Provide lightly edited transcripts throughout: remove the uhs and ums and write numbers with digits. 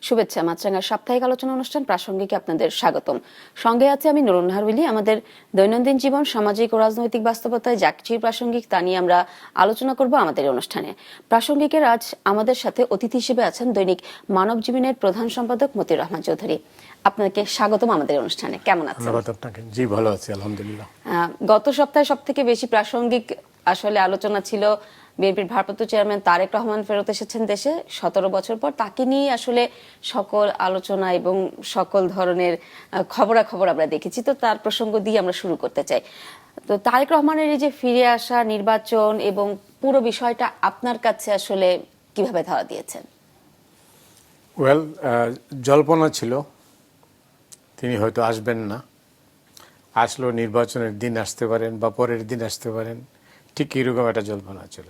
শুভেচ্ছা। মাছরাঙার সাপ্তাহিক আলোচনা অনুষ্ঠান প্রাসঙ্গিকে আপনাদের স্বাগতম। সঙ্গে আছে আমি নুরুন নাহার উইলি। আমাদের দৈনন্দিন জীবন, সামাজিক ও রাজনৈতিক বাস্তবতায় যা কিছুই প্রাসঙ্গিক তা নিয়ে আমরা আলোচনা করব আমাদের অনুষ্ঠানে। প্রাসঙ্গিকের আজ আমাদের সাথে অতিথি হিসেবে আছেন দৈনিক মানব জীবনের প্রধান সম্পাদক মতিউর রহমান চৌধুরী। আপনাকে স্বাগতম আমাদের অনুষ্ঠানে। কেমন আছেন? ধন্যবাদ আপনাকে। জি, ভালো আছি আলহামদুলিল্লাহ। গত সপ্তাহে সব থেকে বেশি প্রাসঙ্গিক আসলে আলোচনা ছিল বিএনপির ভারপ্রাপ্ত চেয়ারম্যান তারেক রহমান ফেরত এসেছেন দেশে 17 বছর পর। তাকে নিয়ে আসলে সকল আলোচনা এবং সকল ধরনের খবরাখবর আমরা দেখেছি। তো তার প্রসঙ্গ দিয়ে আমরা শুরু করতে চাই। তো তারেক রহমানের এই যে ফিরে আসা, নির্বাচন এবং পুরো বিষয়টা আপনার কাছে আসলে কিভাবে ধরা দিয়েছেন? ওয়েল, জল্পনা ছিল তিনি হয়তো আসবেন না, আসলেও নির্বাচনের দিন আসতে পারেন বা পরের দিন আসতে পারেন, ঠিক এরকম একটা জল্পনা ছিল।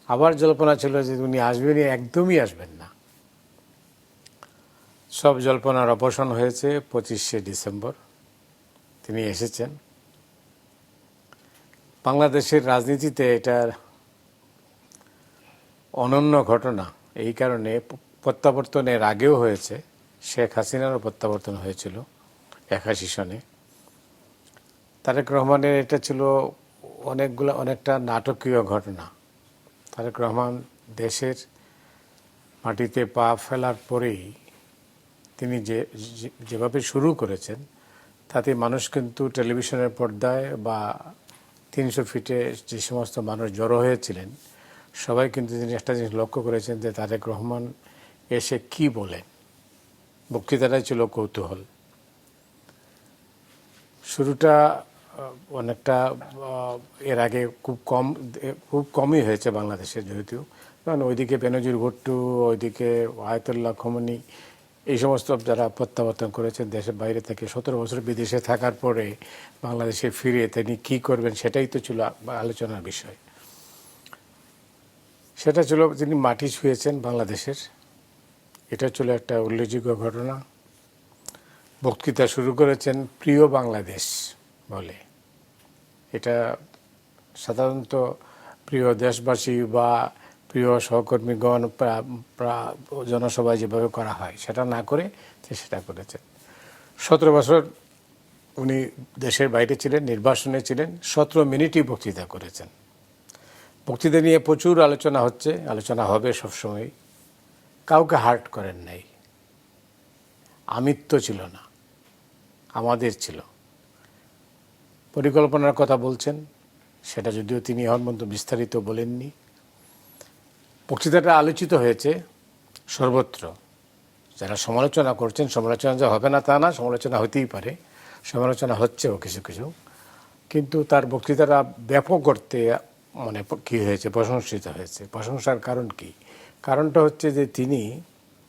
আবার জল্পনা ছিল যে উনি আসবেনই, একদমই আসবেন না। সব জল্পনার অবসান হয়েছে 25শে ডিসেম্বর তিনি এসেছেন। বাংলাদেশের রাজনীতিতে এটার অনন্য ঘটনা এই কারণে, প্রত্যাবর্তনের আগেও হয়েছে, শেখ হাসিনারও প্রত্যাবর্তন হয়েছিল 81 সনে। তারেক রহমানের এটা ছিল অনেকটা নাটকীয় ঘটনা। তারেক রহমান দেশের মাটিতে পা ফেলার পরেই তিনি যেভাবে শুরু করেছেন, তাতে মানুষ কিন্তু টেলিভিশনের পর্দায় বা 300 ফিটে যে সমস্ত মানুষ জড়ো হয়েছিলেন, সবাই কিন্তু তিনি একটা জিনিস লক্ষ্য করেছেন যে তারেক রহমান এসে কি বলেন। বক্তৃতাটাই ছিল কৌতূহল। শুরুটা অনেকটা এর আগে খুব কমই হয়েছে বাংলাদেশে, যেহেতু কারণ ওইদিকে বেনজির ভুট্টো, ওইদিকে আয়াতুল্লাহ খোমেনি, এই সমস্ত যারা প্রত্যাবর্তন করেছেন দেশের বাইরে থেকে, 17 বছর বিদেশে থাকার পরে বাংলাদেশে ফিরে তিনি কী করবেন সেটাই তো ছিল আলোচনার বিষয়। সেটা ছিল তিনি মাটি ছুঁয়েছেন বাংলাদেশের, এটা ছিল একটা উল্লেখযোগ্য ঘটনা। বক্তৃতা শুরু করেছেন প্রিয় বাংলাদেশ বলে। এটা সাধারণত প্রিয় দেশবাসী বা প্রিয় সহকর্মীগণ জনসভায় যেভাবে করা হয় সেটা না করে সেটা করেছেন। 17 বছর উনি দেশের বাইরে ছিলেন, নির্বাসনে ছিলেন, 17 মিনিটই বক্তৃতা করেছেন। বক্তৃতা নিয়ে প্রচুর আলোচনা হচ্ছে, আলোচনা হবে সবসময়। কাউকে হার্ট করেন নাই, আমিত্ব ছিল না, আমাদের ছিল। পরিকল্পনার কথা বলছেন, সেটা যদিও তিনি এখন পর্যন্ত বিস্তারিত বলেননি। বক্তৃতাটা আলোচিত হয়েছে সর্বত্র। যারা সমালোচনা করছেন, সমালোচনা যে হবে না তা না, সমালোচনা হতেই পারে, সমালোচনা হচ্ছেও কিছু কিছু, কিন্তু তার বক্তৃতাটা ব্যাপক করতে মানে কী হয়েছে, প্রশংসিত হয়েছে। প্রশংসার কারণ কি? কারণটা হচ্ছে যে তিনি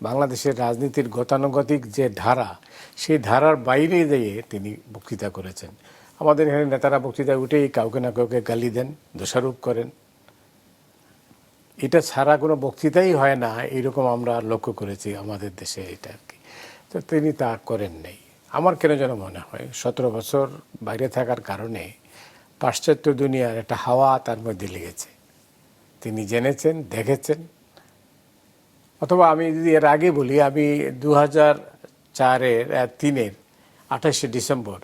বাংলাদেশের রাজনীতির গতানুগতিক যে ধারা, সেই ধারার বাইরে দিয়ে তিনি বক্তৃতা করেছেন। আমাদের এখানে নেতারা বক্তৃতায় উঠেই কাউকে না কাউকে গালি দেন, দোষারোপ করেন। এটা ছাড়া কোনো বক্তৃতাই হয় না, এইরকম আমরা লক্ষ্য করেছি আমাদের দেশে, এটা আর কি। তো তিনি তা করেন নাই। আমার কেন যেন মনে হয় 17 বছর বাইরে থাকার কারণে পাশ্চাত্য দুনিয়ার একটা হাওয়া তার মধ্যে লেগেছে। তিনি জেনেছেন, দেখেছেন। অথবা আমি যদি এর আগে বলি, আমি 2004-এর 3-এর 28শে ডিসেম্বর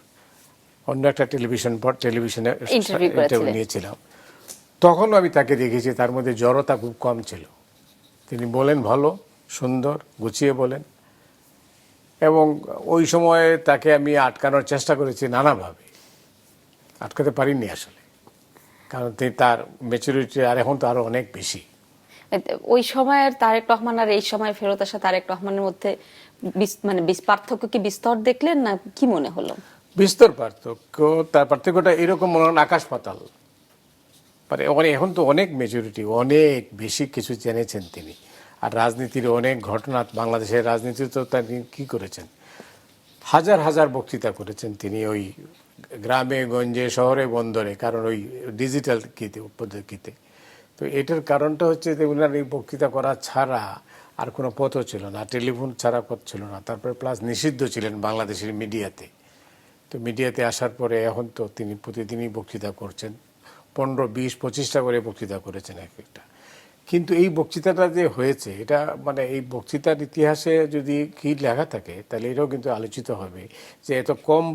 অন্য একটা টেলিভিশনে ইন্টারভিউ নিয়েছিলাম। তখনও আমি তাকে দেখেছি, তার মধ্যে জড়তা খুব কম ছিল। তিনি বলেন ভালো, সুন্দর, গুছিয়ে বলেন। এবং ওই সময়ে তাকে আমি আটকানোর চেষ্টা করেছি নানাভাবে, আটকাতে পারিনি আসলে, কারণ তিনি তার ম্যাচুরিটি আর এখন তো আরও অনেক বেশি। ওই সময়ের তারেক রহমান আর এই সময় ফেরত আসা তারেক রহমানের মধ্যে মানে পার্থক্য কি বিস্তর দেখলেন, না কি মনে হলো? বিস্তর পার্থক্য। তার পার্থক্যটা এরকম মনে হয় আকাশ পাতাল। মানে এখন তো অনেক মেচুরিটি, অনেক বেশি কিছু জেনেছেন তিনি। আর রাজনীতির অনেক ঘটনা, বাংলাদেশের রাজনীতি তো তিনি কী করেছেন, হাজার হাজার বক্তৃতা করেছেন তিনি, ওই গ্রামে গঞ্জে, শহরে বন্দরে, কারণ ওই ডিজিটাল পদ্ধতিতে। তো এটার কারণটা হচ্ছে যে ওনার এই বক্তৃতা করা ছাড়া আর কোনো পথও ছিল না, টেলিফোন ছাড়া পথ ছিল না। তারপরে প্লাস নিষিদ্ধ ছিলেন বাংলাদেশের মিডিয়াতে। তো মিডিয়াতে আসার পরে এখন তো তিনি প্রতিদিনই বক্তৃতা করছেন, 15, 20, 25টা করে বক্তৃতা করেছেন এক একটা। কিন্তু এই বক্তৃতাটা যে হয়েছে এটা মানে এই বক্তৃতার ইতিহাসে যদি কি লেখা থাকে তাহলে এটাও কিন্তু আলোচিত হবে যে এত কম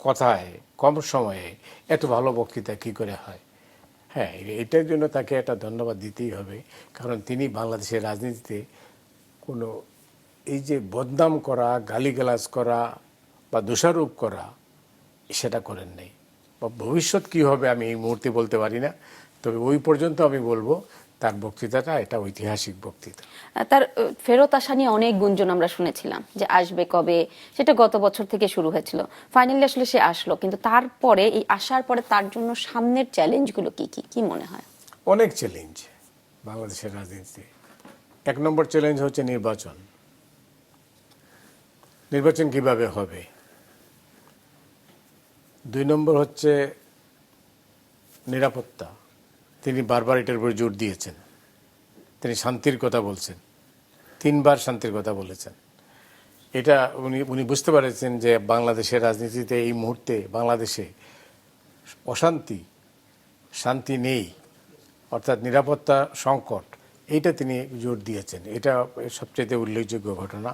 কথায় কম সময়ে এত ভালো বক্তৃতা কি করে হয়। হ্যাঁ, এটার জন্য তাকে একটা ধন্যবাদ দিতেই হবে, কারণ তিনি বাংলাদেশের রাজনীতিতে কোনো এই যে বদনাম করা, গালিগালাজ করা বা দোষারোপ করা সেটা করেন নাই। বা ভবিষ্যৎ কী হবে আমি এই মুহূর্তে বলতে পারি না, তবে ওই পর্যন্ত আমি বলবো তার বক্তৃতাটা এটা ঐতিহাসিক বক্তৃতা। তার ফেরত আসা নিয়ে অনেক গুঞ্জন আমরা শুনেছিলাম যে আসবে কবে, সেটা গত বছর থেকে শুরু হয়েছিল। ফাইনালি আসলে সে আসলো, কিন্তু তারপরে এই আসার পরে তার জন্য সামনের চ্যালেঞ্জগুলো কি কি কি মনে হয়? অনেক চ্যালেঞ্জ বাংলাদেশের রাজনীতিতে। 1 নম্বর চ্যালেঞ্জ হচ্ছে নির্বাচন। নির্বাচন কিভাবে হবে। 2 নম্বর হচ্ছে নিরাপত্তা। তিনি বারবার এটার উপর জোর দিয়েছেন। তিনি শান্তির কথা বলছেন, 3 বার শান্তির কথা বলেছেন। এটা উনি বুঝতে পারেছেন যে বাংলাদেশের রাজনীতিতে এই মুহূর্তে বাংলাদেশে অশান্তি, শান্তি নেই, অর্থাৎ নিরাপত্তা সংকট, এইটা তিনি জোর দিয়েছেন। এটা সবচেয়ে উল্লেখযোগ্য ঘটনা।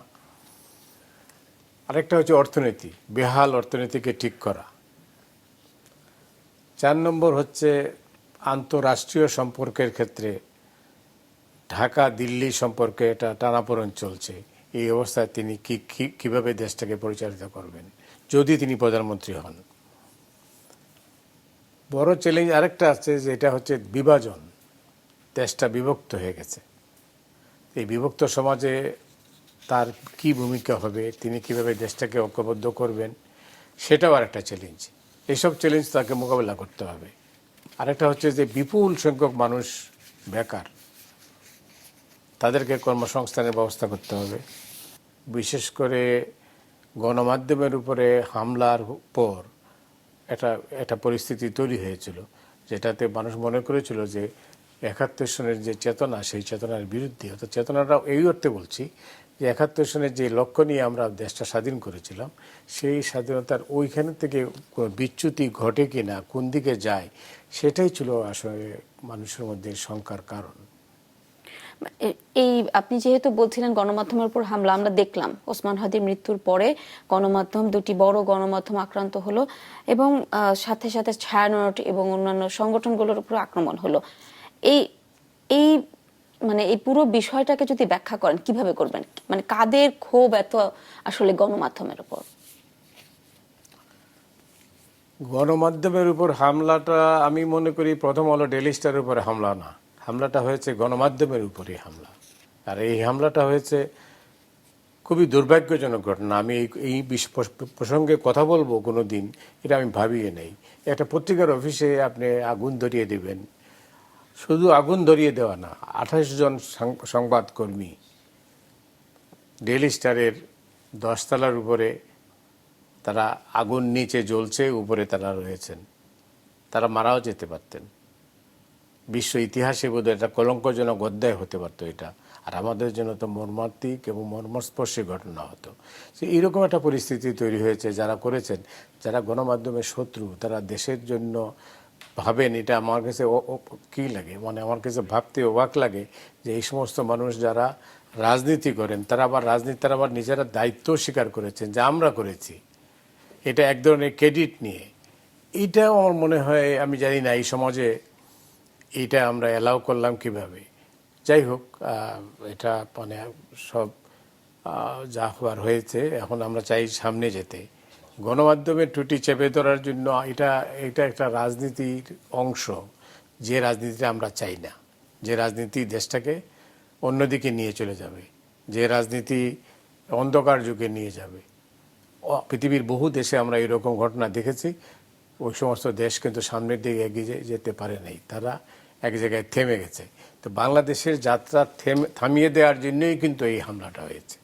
আরেকটা হচ্ছে অর্থনীতি, বেহাল অর্থনীতিকে ঠিক করা। 4 নম্বর হচ্ছে আন্তঃরাষ্ট্রীয় সম্পর্কের ক্ষেত্রে ঢাকা দিল্লি সম্পর্কে এটা টানাপোড়েন চলছে। এই অবস্থায় তিনি কিভাবে দেশটাকে পরিচালিত করবেন যদি তিনি প্রধানমন্ত্রী হন। বড় চ্যালেঞ্জ আরেকটা আছে, যে এটা হচ্ছে বিভাজন। দেশটা বিভক্ত হয়ে গেছে। এই বিভক্ত সমাজে তার কি ভূমিকা হবে, তিনি কিভাবে দেশটাকে ঐক্যবদ্ধ করবেন, সেটাও আরেকটা চ্যালেঞ্জ। এইসব চ্যালেঞ্জ তাকে মোকাবেলা করতে হবে। আরেকটা হচ্ছে যে বিপুল সংখ্যক মানুষ বেকার, তাদেরকে কর্মসংস্থানের ব্যবস্থা করতে হবে। বিশেষ করে গণমাধ্যমের উপরে হামলার পর একটা পরিস্থিতি তৈরি হয়েছিল, যেটাতে মানুষ মনে করেছিল যে 71 সনের যে চেতনা, সেই চেতনার বিরুদ্ধে। অর্থাৎ চেতনাটা এই অর্থে বলছি যে 71 সনের যে লক্ষ্য নিয়ে আমরা দেশটা স্বাধীন করেছিলাম, সেই স্বাধীনতার ওইখান থেকে কোনো বিচ্যুতি ঘটে কি না, কোন দিকে যায়, সেটাই ছিল আসলে মানুষের মধ্যে শঙ্কার কারণ। এই আপনি যেহেতু বলছিলেন গণমাধ্যমের উপর হামলা, আমরা দেখলাম ওসমান হাদির মৃত্যুর পরে গণমাধ্যম, 2টি বড় গণমাধ্যম আক্রান্ত হলো এবং সাথে সাথে ছায়ানট এবং অন্যান্য সংগঠনগুলোর উপর আক্রমণ হলো। এই এই মানে এই পুরো বিষয়টাকে যদি ব্যাখ্যা করেন কিভাবে করবেন, মানে কাদের ক্ষোভ এত আসলে গণমাধ্যমের উপর? গণমাধ্যমের উপর হামলাটা আমি মনে করি প্রথম হলো ডেইলি স্টারের উপরে হামলা না, হামলাটা হয়েছে গণমাধ্যমের উপরে হামলা। আর এই হামলাটা হয়েছে খুবই দুর্ভাগ্যজনক ঘটনা। আমি এই প্রসঙ্গে কথা বলবো কোনো দিন, এটা আমি ভাবিয়ে নেই। একটা পত্রিকার অফিসে আপনি আগুন ধরিয়ে দেবেন, শুধু আগুন ধরিয়ে দেওয়া না, 28 জন সংবাদকর্মী ডেইলি স্টারের 10 তলার উপরে, তারা আগুন নিচে জ্বলছে, উপরে তারা রয়েছেন, তারা মারাও যেতে পারতেন। বিশ্ব ইতিহাসে বোধহয় একটা কলঙ্কজনক অধ্যায় হতে পারতো এটা। আর আমাদের জন্য তো মর্মান্তিক এবং মর্মস্পর্শী ঘটনা হতো। এইরকম একটা পরিস্থিতি তৈরি হয়েছে। যারা করেছেন, যারা গণমাধ্যমের শত্রু, তারা দেশের জন্য ভাবেন, এটা আমার কাছে কী লাগে, মানে আমার কাছে ভাবতে অবাক লাগে যে এই সমস্ত মানুষ যারা রাজনীতি করেন, তারা আবার নিজেরা দায়িত্ব স্বীকার করেছেন যে আমরা করেছি, এটা এক ধরনের ক্রেডিট নিয়ে। এইটাও আমার মনে হয়, আমি জানি না এই সমাজে এইটা আমরা অ্যালাউ করলাম কিভাবে। যাই হোক, এটা মানে সব যা হওয়ার হয়েছে। এখন আমরা চাই সামনে যেতে। গণমাধ্যমের ত্রুটি চেপে ধরার জন্য এটা একটা রাজনীতির অংশ, যে রাজনীতিটা আমরা চাই না, যে রাজনীতি দেশটাকে অন্যদিকে নিয়ে চলে যাবে, যে রাজনীতি অন্ধকার যুগে নিয়ে যাবে। পৃথিবীর বহু দেশে আমরা এরকম ঘটনা দেখেছি। ওই সমস্ত দেশ কিন্তু সামনের দিকে এগিয়ে যেতে পারে নাই, তারা এক জায়গায় থেমে গেছে। তো বাংলাদেশের যাত্রা থামিয়ে দেওয়ার জন্যই কিন্তু এই হামলাটা হয়েছে।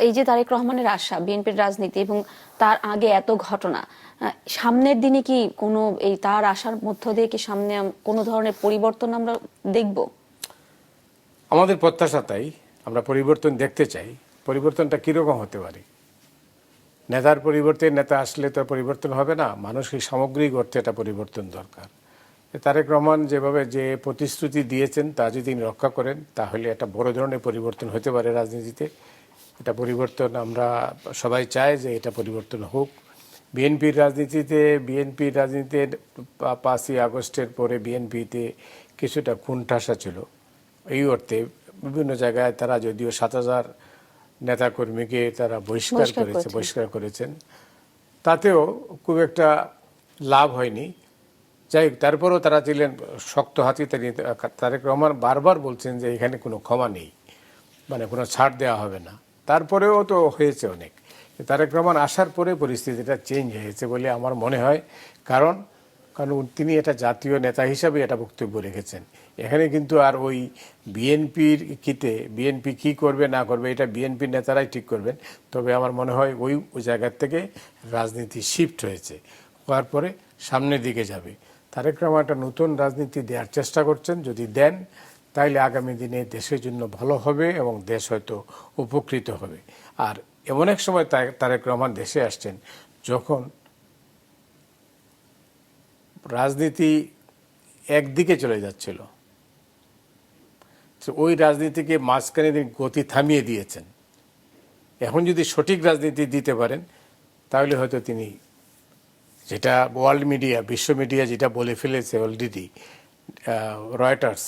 এই যে তারেক রহমানের আশা, বিএনপির রাজনীতি এবং তার আগে এত ঘটনা, সামনের দিনে কি কোনো এই তার আশার মধ্য দিয়ে কি সামনে কোনো ধরনের পরিবর্তন আমরা দেখব? আমাদের প্রত্যাশা তাই, আমরা পরিবর্তন দেখতে চাই। পরিবর্তনটা কীরকম হতে পারে? নেতার পরিবর্তে, নেতা আসলে তো পরিবর্তন হবে না, মানুষের সামগ্রিক অর্থে একটা পরিবর্তন দরকার। তারেক রহমান যেভাবে যে প্রতিশ্রুতি দিয়েছেন তা যদি তিনি রক্ষা করেন তাহলে একটা বড় ধরনের পরিবর্তন হতে পারে রাজনীতিতে। এটা পরিবর্তন আমরা সবাই চাই যে এটা পরিবর্তন হোক। বিএনপির রাজনীতিতে 5ই আগস্টের পরে বিএনপিতে কিছুটা খুনঠাসা ছিল। এই অর্থে বিভিন্ন জায়গায় তারা যদিও 7,000 নেতাকর্মীকে তারা বহিষ্কার করেছেন, তাতেও খুব একটা লাভ হয়নি। যাই হোক, তারপরেও তারা ছিলেন শক্ত হাতি। তারেক রহমান বারবার বলছেন যে এখানে কোনো ক্ষমা নেই, মানে কোনো ছাড় দেওয়া হবে না। তারপরেও তো হয়েছে অনেক। তারেক রহমান আসার পরে পরিস্থিতিটা চেঞ্জ হয়েছে বলে আমার মনে হয়। কারণ তিনি এটা জাতীয় নেতা হিসাবে এটা বক্তব্য রেখেছেন। এখানে কিন্তু আর ওই বিএনপির বিএনপি কী করবে না করবে এটা বিএনপির নেতারাই ঠিক করবেন। তবে আমার মনে হয় ওই জায়গার থেকে রাজনীতি শিফট হয়েছে, হওয়ার পরে সামনের দিকে যাবে। তারেক রহমান একটা নতুন রাজনীতি দেওয়ার চেষ্টা করছেন। যদি দেন তাইলে আগামী দিনে দেশের জন্য ভালো হবে এবং দেশ হয়তো উপকৃত হবে। আর এমন এক সময় তারেক রহমান দেশে আসছেন যখন রাজনীতি একদিকে চলে যাচ্ছিল, ওই রাজনীতিকে মাঝখানে তিনি গতি থামিয়ে দিয়েছেন। এখন যদি সঠিক রাজনীতি দিতে পারেন তাহলে হয়তো তিনি, যেটা ওয়ার্ল্ড মিডিয়া, বিশ্ব মিডিয়া যেটা বলে ফেলেছে অলরেডি, রয়টার্স,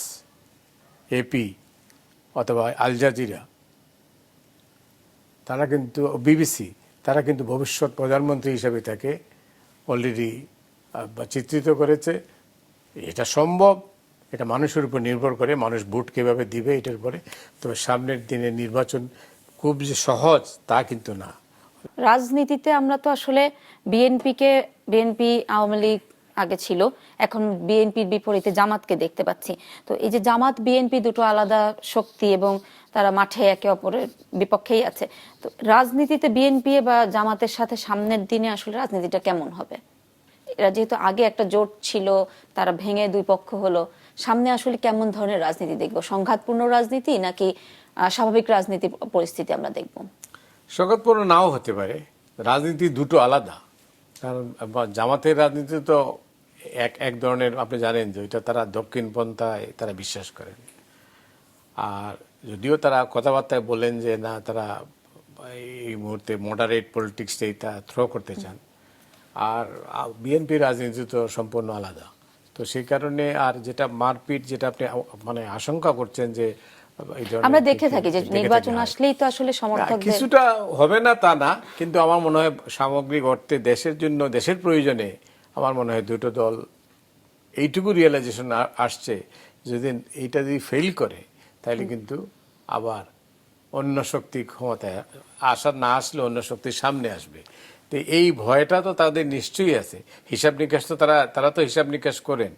এপি অথবা আল জাজিরা, তারা কিন্তু বিবিসি, তারা কিন্তু ভবিষ্যৎ প্রধানমন্ত্রী হিসেবে তাকে অলরেডি চিত্রিত করেছে। এটা সম্ভব, এটা মানুষের উপর নির্ভর করে, মানুষ ভোট কীভাবে দিবে এটার উপরে। তবে সামনের দিনে নির্বাচন খুব যে সহজ তা কিন্তু না। রাজনীতিতে আমরা তো আসলে বিএনপি আওয়ামী লীগ আগে ছিল, এখন বিএনপির বিপরীতে জামাতকে দেখতে পাচ্ছি। তো এই যে জামাত বিএনপি দুটো আলাদা শক্তি এবং তারা মাঠে একে অপরের বিপক্ষেই আছে। তো রাজনীতিতে বিএনপি বা জামাতের সাথে সামনের দিনে আসলে রাজনীতিটা কেমন হবে? এরা যেহেতু আগে একটা জোট ছিল, তারা ভেঙে দুই পক্ষ হলো, সামনে আসলে কেমন ধরনের রাজনীতি দেখবো? সংঘাতপূর্ণ রাজনীতি নাকি স্বাভাবিক রাজনীতি পরিস্থিতি আমরা দেখবো? সংঘাতপূর্ণ নাও হতে পারে। রাজনীতি দুটো আলাদা। কারণ জামাতের রাজনীতি তো এক ধরনের, আপনি জানেন যে ওইটা তারা দক্ষিণপন্থায় তারা বিশ্বাস করেন। আর যদিও তারা কথাবার্তায় বলেন যে না, তারা এই মুহূর্তে মডারেট পলিটিক্সটাই তা থ্রো করতে চান। আর বিএনপির রাজনীতি তো সম্পূর্ণ আলাদা। তো সেই কারণে আর যেটা মারপিট, যেটা আপনি মানে আশঙ্কা করছেন যে আমরা দেখে থাকি যে নির্বাচন আসলেই তো আসলে সমর্থকদের কিছুটা হবে না তা না, কিন্তু আমার মনে হয় সামগ্রিক অর্থে দেশের জন্য, দেশের প্রয়োজনে আমার মনে হয় দুটো দল এইটুকু রিয়েলাইজেশন আসছে, যদি এইটা যদি ফেল করে তাহলে কিন্তু আবার অন্য শক্তি ক্ষমতায় না আসলে অন্য শক্তির সামনে আসবে। তো এই ভয়টা তো তাদের নিশ্চয়ই আছে। হিসাব নিকাশ তো তারা তো হিসাব নিকাশ করেন।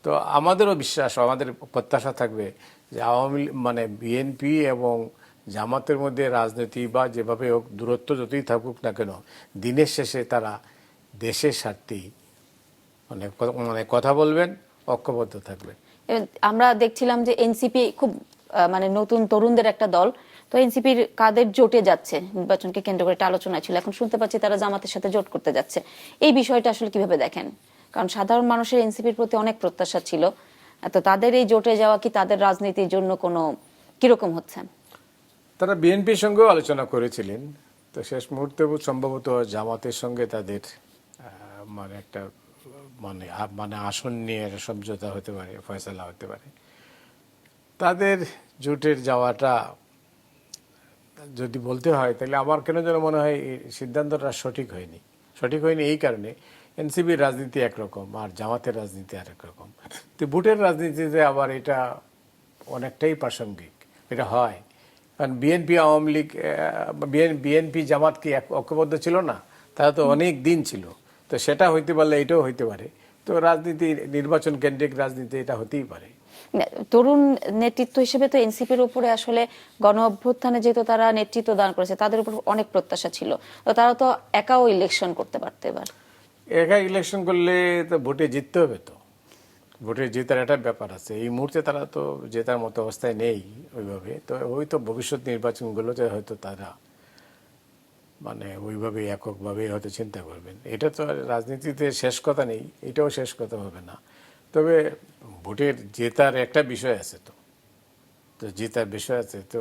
তো আমাদেরও বিশ্বাস, আমাদের প্রত্যাশা থাকবে যে মানে বিএনপি এবং জামাতের মধ্যে রাজনীতি বা যেভাবে হোক দূরত্ব যতই থাকুক না কেন, দিনের শেষে তারা দেশের স্বার্থেই মানে কথা বলবেন, ঐক্যবদ্ধ থাকবেন। আমরা দেখছিলাম যে এনসিপি খুব মানে নতুন তরুণদের একটা দল, তো এনসিপির কাদের জোটে যাচ্ছে নির্বাচনকে কেন্দ্র করে একটা আলোচনা ছিল, এখন শুনতে পাচ্ছি তারা জামাতের সাথে জোট করতে যাচ্ছে। এই বিষয়টা আসলে কিভাবে দেখেন? কারণ সাধারণ মানুষের এনসিপির প্রতি অনেক প্রত্যাশা ছিল, তো তাদের এই জোটে যাওয়া কি তাদের রাজনীতির জন্য কোনো কিরকম হচ্ছে? তারা বিএনপির সঙ্গেও আলোচনা করেছিলেন, তো শেষ মুহূর্তে সম্ভবত জামাতের সঙ্গে তাদের মানে একটা মানে আসন নিয়ে সমঝোতা হতে পারে, ফয়সালা হতে পারে। তাদের জোটের যাওয়াটা যদি বলতে হয় তাহলে আমার কেন যেন মনে হয় এই সিদ্ধান্তটা সঠিক হয়নি এই কারণে, এনসিপির রাজনীতি একরকম আর জামাতের রাজনীতি আরেক রকম। তো ভোটের রাজনীতিতে আবার এটা অনেকটাই প্রাসঙ্গিক, এটা হয়। কারণ বিএনপি জামাত কি ঐক্যবদ্ধ ছিল না? তারা তো অনেক দিন ছিল। তো সেটা হইতে পারলে এটাও হইতে পারে। তো রাজনীতি, নির্বাচন কেন্দ্রিক রাজনীতি এটা হতেই পারে। তরুণ নেতৃত্ব হিসেবে তো এনসিপির উপরে আসলে গণ অভ্যুত্থানে যেহেতু তারা নেতৃত্ব দান করেছে, তাদের উপর অনেক প্রত্যাশা ছিল। তো তারা তো একাও ইলেকশন করতে পারতো। এবার একা ইলেকশন করলে তো ভোটে জিততে হবে, তো ভোটে জেতার একটা ব্যাপার আছে। এই মুহূর্তে তারা তো জেতার মতো অবস্থায় নেই ওইভাবে। তো হয়তো ভবিষ্যৎ নির্বাচনগুলোতে হয়তো তারা মানে ওইভাবে এককভাবে হয়তো চিন্তা করবেন। এটা তো আর রাজনীতিতে শেষ কথা নেই, এটাও শেষ কথা হবে না। তবে ভোটের জেতার একটা বিষয় আছে, তো তো জেতার বিষয় আছে, তো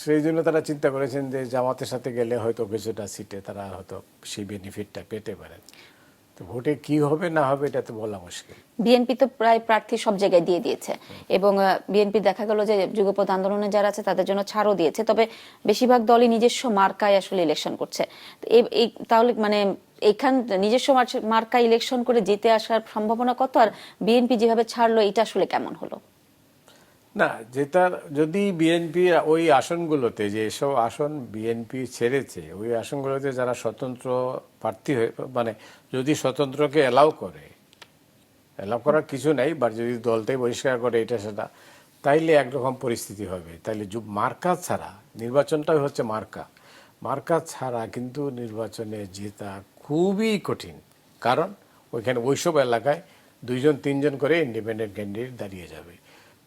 সেই জন্য তারা চিন্তা করেছেন যে জামাতের সাথে গেলে হয়তো কিছুটা সিটে তারা হয়তো সেই বেনিফিটটা পেতে পারেন। তো ভোটে কি হবে না হবে এটা তো বলা মুশকিল। বিএনপি তো প্রায় প্রার্থী সব জায়গায় দিয়ে দিয়েছে এবং বিএনপি দেখা গেল যে যুগপৎ আন্দোলনে যারা আছে তাদের জন্য ছাড়ও দিয়েছে, তবে বেশিরভাগ দলই নিজস্ব মার্কায় আসলে ইলেকশন করছে। তো তাহলে মানে এইখান নিজস্ব মার্কা ইলেকশন করে জিতে আসার সম্ভাবনা কত, আর বিএনপি যেভাবে ছাড়লো এটা আসলে কেমন হলো? না, যেটার যদি বিএনপি ওই আসনগুলোতে, যে এসব আসন বিএনপি ছেড়েছে, ওই আসনগুলোতে যারা স্বতন্ত্র প্রার্থী হয়ে, মানে যদি স্বতন্ত্রকে এলাও করার কিছু নাই, বা যদি দলটাই বহিষ্কার করে এটা সেটা, তাইলে একরকম পরিস্থিতি হবে। তাইলে মার্কা ছাড়া নির্বাচনটাই হচ্ছে মার্কা ছাড়া কিন্তু নির্বাচনে জেতা খুবই কঠিন। কারণ ওইখানে ওইসব এলাকায় 2জন 3জন করে ইন্ডিপেন্ডেন্ট ক্যান্ডিডেট দাঁড়িয়ে যাবে।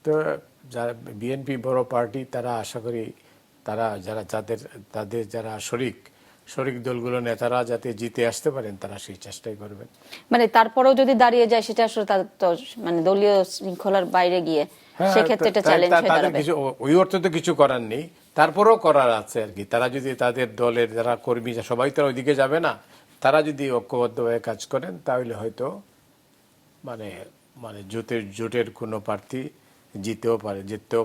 তো যারা বিএনপি বড় পার্টি, তারা আশা করি তারা তাদের যারা শরিক দলগুলো নেতারা যাতে জিতে আসতে পারেন, তারা সেই চেষ্টাই করবেন। মানে তারপরেও যদি দাঁড়িয়ে যায় সেটা আসলে তাদের তো মানে দলীয় শৃঙ্খলার বাইরে গিয়ে সেক্ষেত্রে এটা চ্যালেঞ্জ হয়ে দাঁড়াবে। কিছু ওই অর্থে তো কিছু করার নেই, তারপরেও করার আছে আর কি। তারা যদি তাদের দলের যারা কর্মী, সবাই তো ওইদিকে যাবে না, তারা যদি ঐক্যবদ্ধভাবে কাজ করেন তাহলে হয়তো মানে মানে জোটের কোনো প্রার্থী জিততেও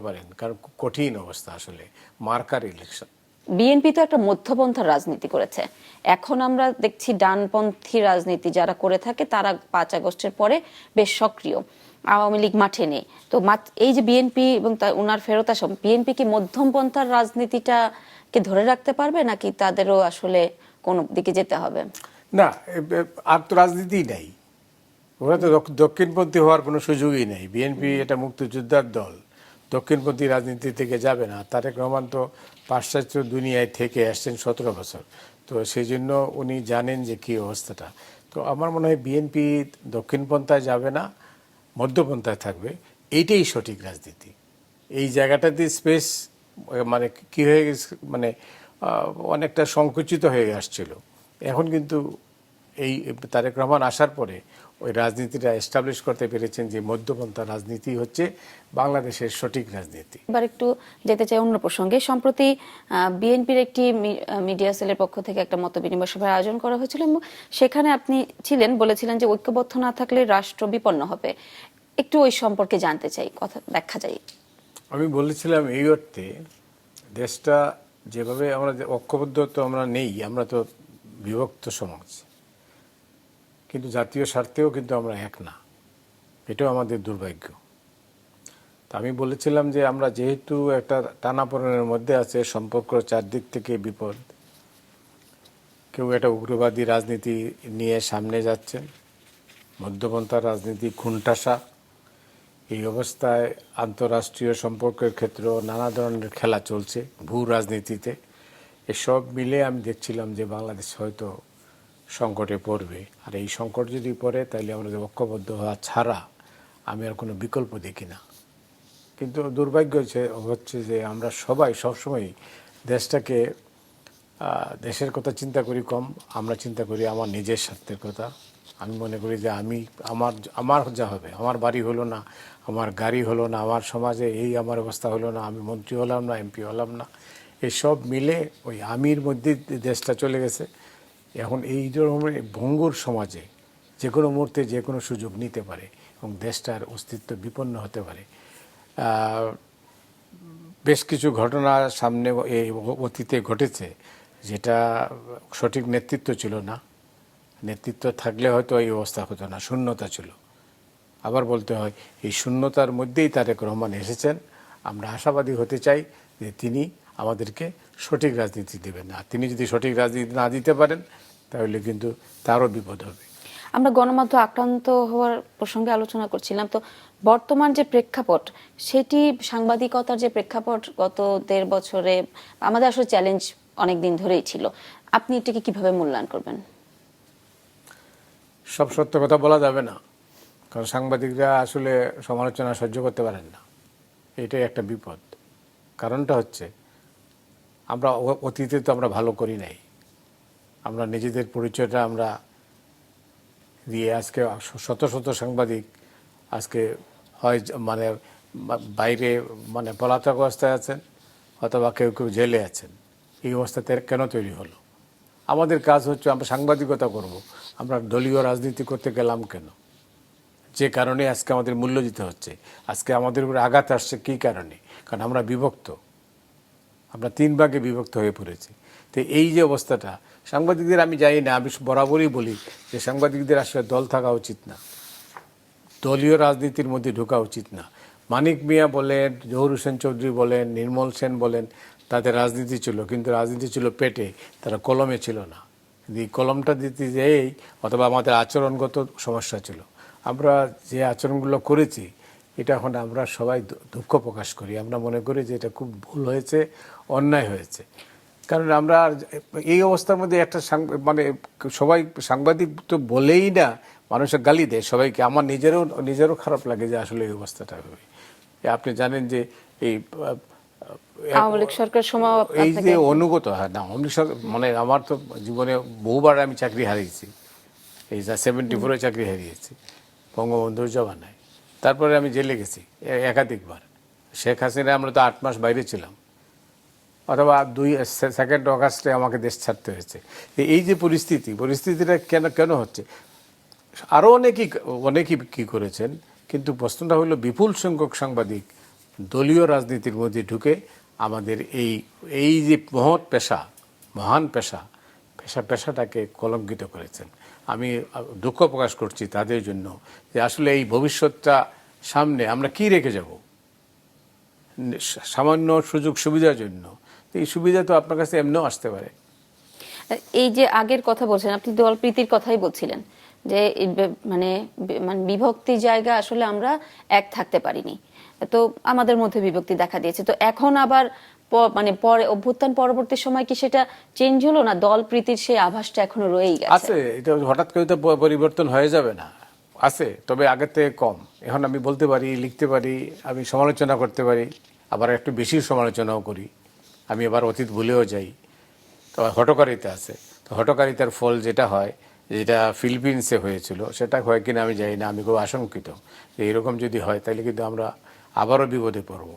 পারেন। কারণ কঠিন অবস্থা আসলে মার্কার ইলেকশন। বিএনপি তো একটা মধ্যপন্থার রাজনীতি করেছে, এখন আমরা দেখছি ডানপন্থী রাজনীতি যারা করে থাকে তারা 5 আগস্টের পরে বেশ সক্রিয়, আওয়ামী লীগ মাঠে নেই। তো এই যে বিএনপি এবং ওনার ফেরত আসা, বিএনপি কি মধ্যমপন্থার রাজনীতিটাকে ধরে রাখতে পারবে নাকি তাদেরও আসলে কোন দিকে যেতে হবে? না, আর তো রাজনীতি নাই, ওরা তো দক্ষিণপন্থী হওয়ার কোনো সুযোগই নেই। বিএনপি এটা মুক্তিযোদ্ধার দল, দক্ষিণপন্থী রাজনীতি থেকে যাবে না। তারেক রহমান তো পাশ্চাত্য দুনিয়ায় থেকে আসছেন 17 বছর, তো সেই জন্য উনি জানেন যে কী অবস্থাটা। তো আমার মনে হয় বিএনপি দক্ষিণপন্থায় যাবে না, মধ্যপন্থায় থাকবে, এইটাই সঠিক রাজনীতি। এই জায়গাটাতে স্পেস মানে কি হয়ে গেছে, মানে অনেকটা সংকুচিত হয়ে আসছিল। এখন কিন্তু এই তারেক রহমান আসার পরে ওই রাজনীতিটা এস্টাবলিশ করতে পেরেছেন যে মধ্যপন্থা রাজনীতি হচ্ছে বাংলাদেশের সঠিক রাজনীতি। এবার একটু যেতে চাই অন্য প্রসঙ্গে। সম্প্রতি বিএনপির একটি মিডিয়া সেলের পক্ষ থেকে একটা মত বিনিময় সভার আয়োজন করা হয়েছিল এবং সেখানে আপনি ছিলেন, বলেছিলেন যে ঐক্যবদ্ধ না থাকলে রাষ্ট্র বিপন্ন হবে। একটু ওই সম্পর্কে জানতে চাই, কথা ব্যাখ্যা চাই। আমি বলেছিলাম এই অর্থে, দেশটা যেভাবে আমরা ঐক্যবদ্ধ তো আমরা নেই, আমরা তো বিভক্ত সমাজ, কিন্তু জাতীয় স্বার্থেও কিন্তু আমরা এক না, এটাও আমাদের দুর্ভাগ্য। তা আমি বলেছিলাম যে আমরা যেহেতু একটা টানাপোড়েনের মধ্যে আছে, সম্পর্ক চারদিক থেকে বিপদ, কেউ একটা উগ্রবাদী রাজনীতি নিয়ে সামনে যাচ্ছেন, মধ্যপন্থা রাজনীতি খুনটাসা, এই অবস্থায় আন্তঃরাষ্ট্রীয় সম্পর্কের ক্ষেত্রেও নানা ধরনের খেলা চলছে ভূ রাজনীতিতে। এসব মিলে আমি দেখছিলাম যে বাংলাদেশ হয়তো সংকটে পড়বে। আর এই সংকট যদি পড়ে তাহলে আমাদের ঐক্যবদ্ধ হওয়া ছাড়া আমি আর কোনো বিকল্প দেখি না। কিন্তু দুর্ভাগ্য হচ্ছে যে আমরা সবাই সবসময় দেশটাকে, দেশের কথা চিন্তা করি কম, আমরা চিন্তা করি আমার নিজের স্বার্থের কথা। আমি মনে করি যে আমার যা হবে, আমার বাড়ি হলো না, আমার গাড়ি হলো না, আমার সমাজে এই আমার অবস্থা হলো না, আমি মন্ত্রী হলাম না, এমপি হলাম না, এসব মিলে ওই আমির মধ্যে দেশটা চলে গেছে। এখন এই ধরনের ভঙ্গুর সমাজে যে কোনো মুহূর্তে যে কোনো সুযোগ নিতে পারে এবং দেশটার অস্তিত্ব বিপন্ন হতে পারে। বেশ কিছু ঘটনা সামনে এই অতীতে ঘটেছে, যেটা সঠিক নেতৃত্ব ছিল না। নেতৃত্ব থাকলে হয়তো এই অবস্থা হতো না, শূন্যতা ছিল। আবার বলতে হয় এই শূন্যতার মধ্যেই তারেক রহমান এসেছেন। আমরা আশাবাদী হতে চাই যে তিনি আমাদেরকে সঠিক রাজনীতি দেবেন। না, তিনি যদি সঠিক রাজনীতি না দিতে পারেন তাহলে কিন্তু তারও বিপদ হবে। আমরা গণমাধ্যম আক্রান্ত হওয়ার প্রসঙ্গে আলোচনা করছিলাম, তো বর্তমান যে প্রেক্ষাপট, সেটি সাংবাদিকতার যে প্রেক্ষাপট গত 1.5 বছরে আমাদের আসলে চ্যালেঞ্জ অনেক দিন ধরেই ছিল। আপনি এটাকে কিভাবে মূল্যায়ন করবেন? সব সত্য কথা বলা যাবে না, কারণ সাংবাদিকরা আসলে সমালোচনা সহ্য করতে পারেন না, এটাই একটা বিপদ। কারণটা হচ্ছে আমরা অতীতে তো আমরা ভালো করি নাই, আমরা নিজেদের পরিচয়টা আমরা দিয়ে আজকে শত শত সাংবাদিক আজকে হয় মানে বাইরে মানে পলাতক অবস্থায় আছেন, অথবা কেউ কেউ জেলে আছেন। এই অবস্থাতে কেন তৈরি হলো? আমাদের কাজ হচ্ছে আমরা সাংবাদিকতা করব, আমরা দলীয় রাজনীতি করতে গেলাম কেন? যে কারণে আজকে আমাদের মূল্য দিতে হচ্ছে, আজকে আমাদের উপরে আঘাত আসছে কী কারণে? কারণ আমরা বিভক্ত, আমরা 3 ভাগে বিভক্ত হয়ে পড়েছি। তো এই যে অবস্থাটা, সাংবাদিকদের আমি জানি না, আমি বরাবরই বলি যে সাংবাদিকদের আসলে দল থাকা উচিত না, দলীয় রাজনীতির মধ্যে ঢোকা উচিত না। মানিক মিয়া বলেন, জহুর হোসেন চৌধুরী বলেন, নির্মল সেন বলেন, তাদের রাজনীতি ছিল, কিন্তু রাজনীতি ছিল পেটে, তারা কলমে ছিল না। কিন্তু এই কলমটা দিতে যেয়েই অথবা আমাদের আচরণগত সমস্যা ছিল। আমরা যে আচরণগুলো করেছি, এটা এখন আমরা সবাই দুঃখ প্রকাশ করি, আমরা মনে করি যে এটা খুব ভুল হয়েছে, অন্যায় হয়েছে। কারণ আমরা এই অবস্থার মধ্যে একটা মানে সবাই সাংবাদিক তো বলেই না, মানুষের গালি দেয় সবাইকে। আমার নিজেরও খারাপ লাগে যে আসলে এই অবস্থাটা হবে। আপনি জানেন যে এই আওয়ামী লীগ সরকার সময় এই যে অনুগত হয় না, আওয়ামী লীগ মানে আমার তো জীবনে বহুবার আমি চাকরি হারিয়েছি, এই যা 74-এ চাকরি হারিয়েছি বঙ্গবন্ধুর জমানায়। তারপরে আমি জেলে গেছি একাধিকবার। শেখ হাসিনা আমরা তো 8 মাস বাইরে ছিলাম, অথবা 2 অগাস্টে আমাকে দেশ ছাড়তে হয়েছে। এই যে পরিস্থিতিটা কেন হচ্ছে? আরও অনেকেই কী করেছেন, কিন্তু প্রশ্নটা হলো বিপুল সংখ্যক সাংবাদিক দলীয় রাজনীতির মধ্যে ঢুকে আমাদের এই যে মহান পেশাটাকে কলঙ্কিত করেছেন। আমি দুঃখ প্রকাশ করছি তাদের জন্য, যে আসলে এই ভবিষ্যৎটা সামনে আমরা কি রেখে যাব সামান্য সুযোগ সুবিধার জন্য। এই সুবিধা তো আপনার কাছে এমনিও আসতে পারে। এই যে আগের কথা বলছেন, আপনি দলপ্রীতির কথাই বলছিলেন যে মানে বিভক্তি জায়গা আসলে আমরা এক থাকতে পারিনি, তো আমাদের মধ্যে বিভক্তি দেখা দিয়েছে। তো এখন আবার মানে পরে অভ্যুত্থান পরবর্তী সময় কি সেটা চেঞ্জ হলো না? দলপ্রীতির সেই আভাসটা এখনো রয়েই গেছে। আছে, এটা হঠাৎ করে তো পরিবর্তন হয়ে যাবে না, আছে, তবে আগের থেকে কম। এখন আমি বলতে পারি, লিখতে পারি, আমি সমালোচনা করতে পারি, আবার একটু বেশি সমালোচনাও করি। আমি আবার অতীত ভুলেও যাই। তো হঠকারিতা আছে, তো হঠকারিতার ফল যেটা হয়, যেটা ফিলিপিন্সে হয়েছিল, সেটা হয় কিনা আমি জানি না। আমি খুব আশঙ্কিত যে এরকম যদি হয় তাহলে কিন্তু আমরা আবারও বিপদে পড়ব।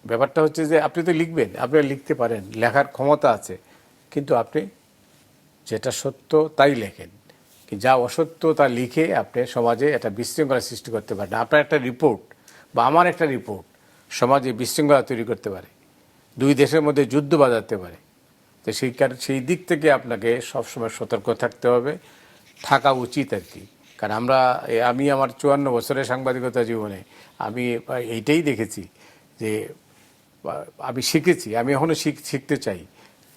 ব্যাপারটা হচ্ছে যে আপনি তো লিখবেন, আপনি লিখতে পারেন, লেখার ক্ষমতা আছে, কিন্তু আপনি যেটা সত্য তাই লেখেন, যা অসত্য তা লিখে আপনি সমাজে একটা বিশৃঙ্খলা সৃষ্টি করতে পারেন। আপনার একটা রিপোর্ট বা আমার একটা রিপোর্ট সমাজে বিশৃঙ্খলা তৈরি করতে পারে, 2 দেশের মধ্যে যুদ্ধ বাজাতে পারে। তো সেই দিক থেকে আপনাকে সবসময় সতর্ক থাকতে হবে, থাকা উচিত আর কি। কারণ আমি আমার 54 বছরের সাংবাদিকতা জীবনে আমি এইটাই দেখেছি যে আমি শিখেছি, আমি এখনও শিখতে চাই।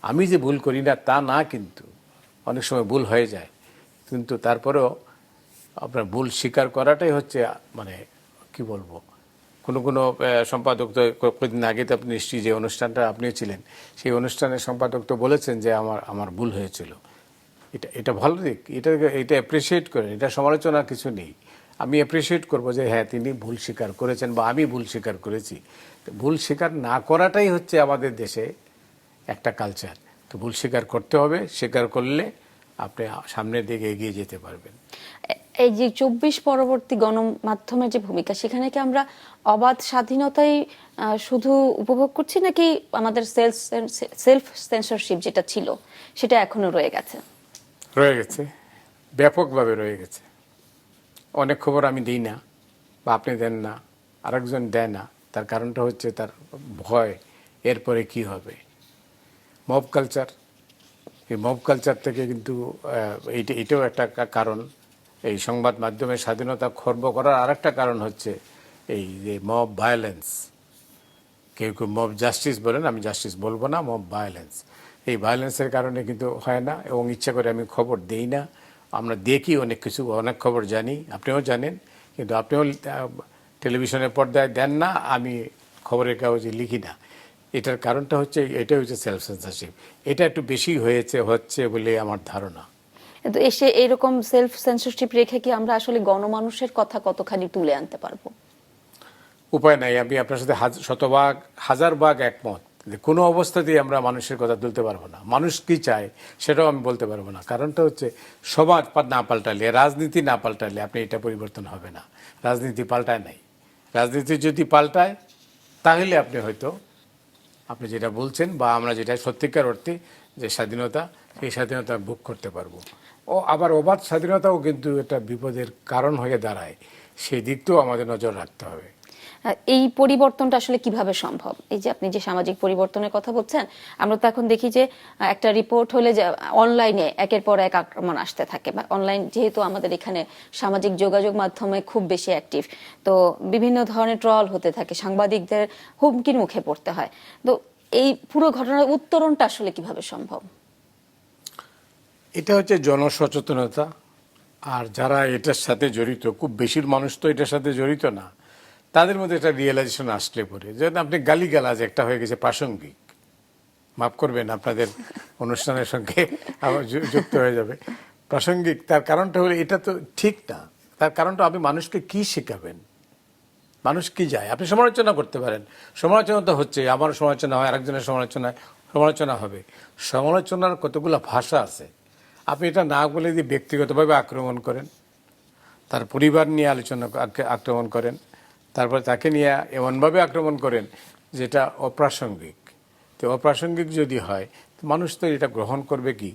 আমি যে ভুল করি না তা না, কিন্তু অনেক সময় ভুল হয়ে যায়, কিন্তু তারপরেও আপনার ভুল স্বীকার করাটাই হচ্ছে মানে কি বলবো। কোনো সম্পাদক তো কয়েকদিন আগে তো আপনি নিশ্চয়ই যে অনুষ্ঠানটা আপনিও ছিলেন, সেই অনুষ্ঠানের সম্পাদক তো বলেছেন যে আমার ভুল হয়েছিল। এটা ভালো দিক, এটা অ্যাপ্রিসিয়েট করেন, এটা সমালোচনার কিছু নেই। আমি অ্যাপ্রিসিয়েট করবো যে হ্যাঁ তিনি ভুল স্বীকার করেছেন বা আমি ভুল স্বীকার করেছি। ভুল স্বীকার না করাটাই হচ্ছে আমাদের দেশে একটা কালচার। তো ভুল স্বীকার করতে হবে, স্বীকার করলে আপনি সামনের দিকে এগিয়ে যেতে পারবেন। এই যে 24 পরবর্তী গণমাধ্যমের যে ভূমিকা, সেখানে কি আমরা অবাধ স্বাধীনতাই শুধু উপভোগ করছি, নাকি আমাদের সেলফ সেন্সরশিপ যেটা ছিল সেটা এখনো রয়ে গেছে? রয়ে গেছে, ব্যাপকভাবে রয়ে গেছে। অনেক খবর আমি দিই না বা আপনি দেন না, আরেকজন দেয় না। তার কারণটা হচ্ছে তার ভয়, এরপরে কি হবে। মব কালচার, এই মব কালচার থেকে কিন্তু এটাও একটা কারণ। এই সংবাদ মাধ্যমের স্বাধীনতা খর্ব করার আরেকটা কারণ হচ্ছে এই যে মব ভায়োলেন্স। কেউ মব জাস্টিস বলেন, আমি জাস্টিস বলবো না, মব ভায়োলেন্স। এই ভায়োলেন্সের কারণে কিন্তু হয় না, এবং ইচ্ছা করে আমি খবর দেই না। আমরা দেখি অনেক কিছু, অনেক খবর জানি, আপনিও জানেন, কিন্তু আপনিও টেলিভিশনের পর্দায় দেন না, আমি খবরের কাগজে লিখি না। এটার কারণটা হচ্ছে, এটাই হচ্ছে সেলফ সেন্সরশিপ। এটা একটু বেশি হচ্ছে বলে আমার ধারণা। কিন্তু এসে এরকম সেলফ সেন্সরশিপ রেখে কি আমরা আসলে গণমানুষের কথা কতখানি তুলে আনতে পারবো? উপায় নাই। আমি আপনার সাথে 100 ভাগ 1000 ভাগ একমত। কোনো অবস্থাতেই আমরা মানুষের কথা তুলতে পারবো না। মানুষ কি চায় সেটাও আমি বলতে পারবো না। কারণটা হচ্ছে সমাজ না পাল্টালে, রাজনীতি না পাল্টালে আপনি এটা পরিবর্তন হবে না। রাজনীতি পাল্টায় নাই। রাজনীতি যদি পাল্টায় তাহলে আপনি হয়তো আপনি যেটা বলছেন বা আমরা যেটা সত্যিকার অর্থে যে স্বাধীনতা, এই স্বাধীনতা ভোগ করতে পারবো। ও আবার অবাধ স্বাধীনতাও কিন্তু একটা বিপদের কারণ হয়ে দাঁড়ায়, সেই দিকটাও আমাদের নজর রাখতে হবে। এই পরিবর্তনটা আসলে কিভাবে সম্ভব? এই যে আপনি যে সামাজিক পরিবর্তনের কথা বলছেন, আমরা তো এখন দেখি যে একটা রিপোর্ট হলে যে অনলাইনে একের পর এক আক্রমণ আসতে থাকে, বা অনলাইন যেহেতু আমাদের এখানে সামাজিক যোগাযোগ মাধ্যমে খুব বেশি অ্যাক্টিভ, তো বিভিন্ন ধরনের ট্রল হতে থাকে, সাংবাদিকদের হুমকির মুখে পড়তে হয়। তো এই পুরো ঘটনার উত্তরণটা আসলে কিভাবে সম্ভব? এটা হচ্ছে জনসচেতনতা। আর যারা এটার সাথে জড়িত, খুব বেশির মানুষ তো এটার সাথে জড়িত না, তাদের মধ্যে একটা রিয়েলাইজেশন আসলে পরে যেন আপনি গালিগালাজ একটা হয়ে গেছে প্রাসঙ্গিক, মাফ করবেন আপনাদের অনুষ্ঠানের সঙ্গে আবার যুক্ত হয়ে যাবে, প্রাসঙ্গিক। তার কারণটা হলো এটা তো ঠিক না। তার কারণটা আপনি মানুষকে কি শেখাবেন, মানুষ কি যায়। আপনি সমালোচনা করতে পারেন, সমালোচনা তো হচ্ছে, আমার সমালোচনা হয়, আরেকজনের সমালোচনা হবে। সমালোচনার কতগুলো ভাষা আছে। আপনি এটা না বলে দিয়ে ব্যক্তিগতভাবে আক্রমণ করেন, তার পরিবার নিয়ে আক্রমণ করেন, তারপরে তাকে নিয়ে এমনভাবে আক্রমণ করেন যেটা অপ্রাসঙ্গিক। তো অপ্রাসঙ্গিক যদি হয় তো মানুষ তো এটা গ্রহণ করবে কি?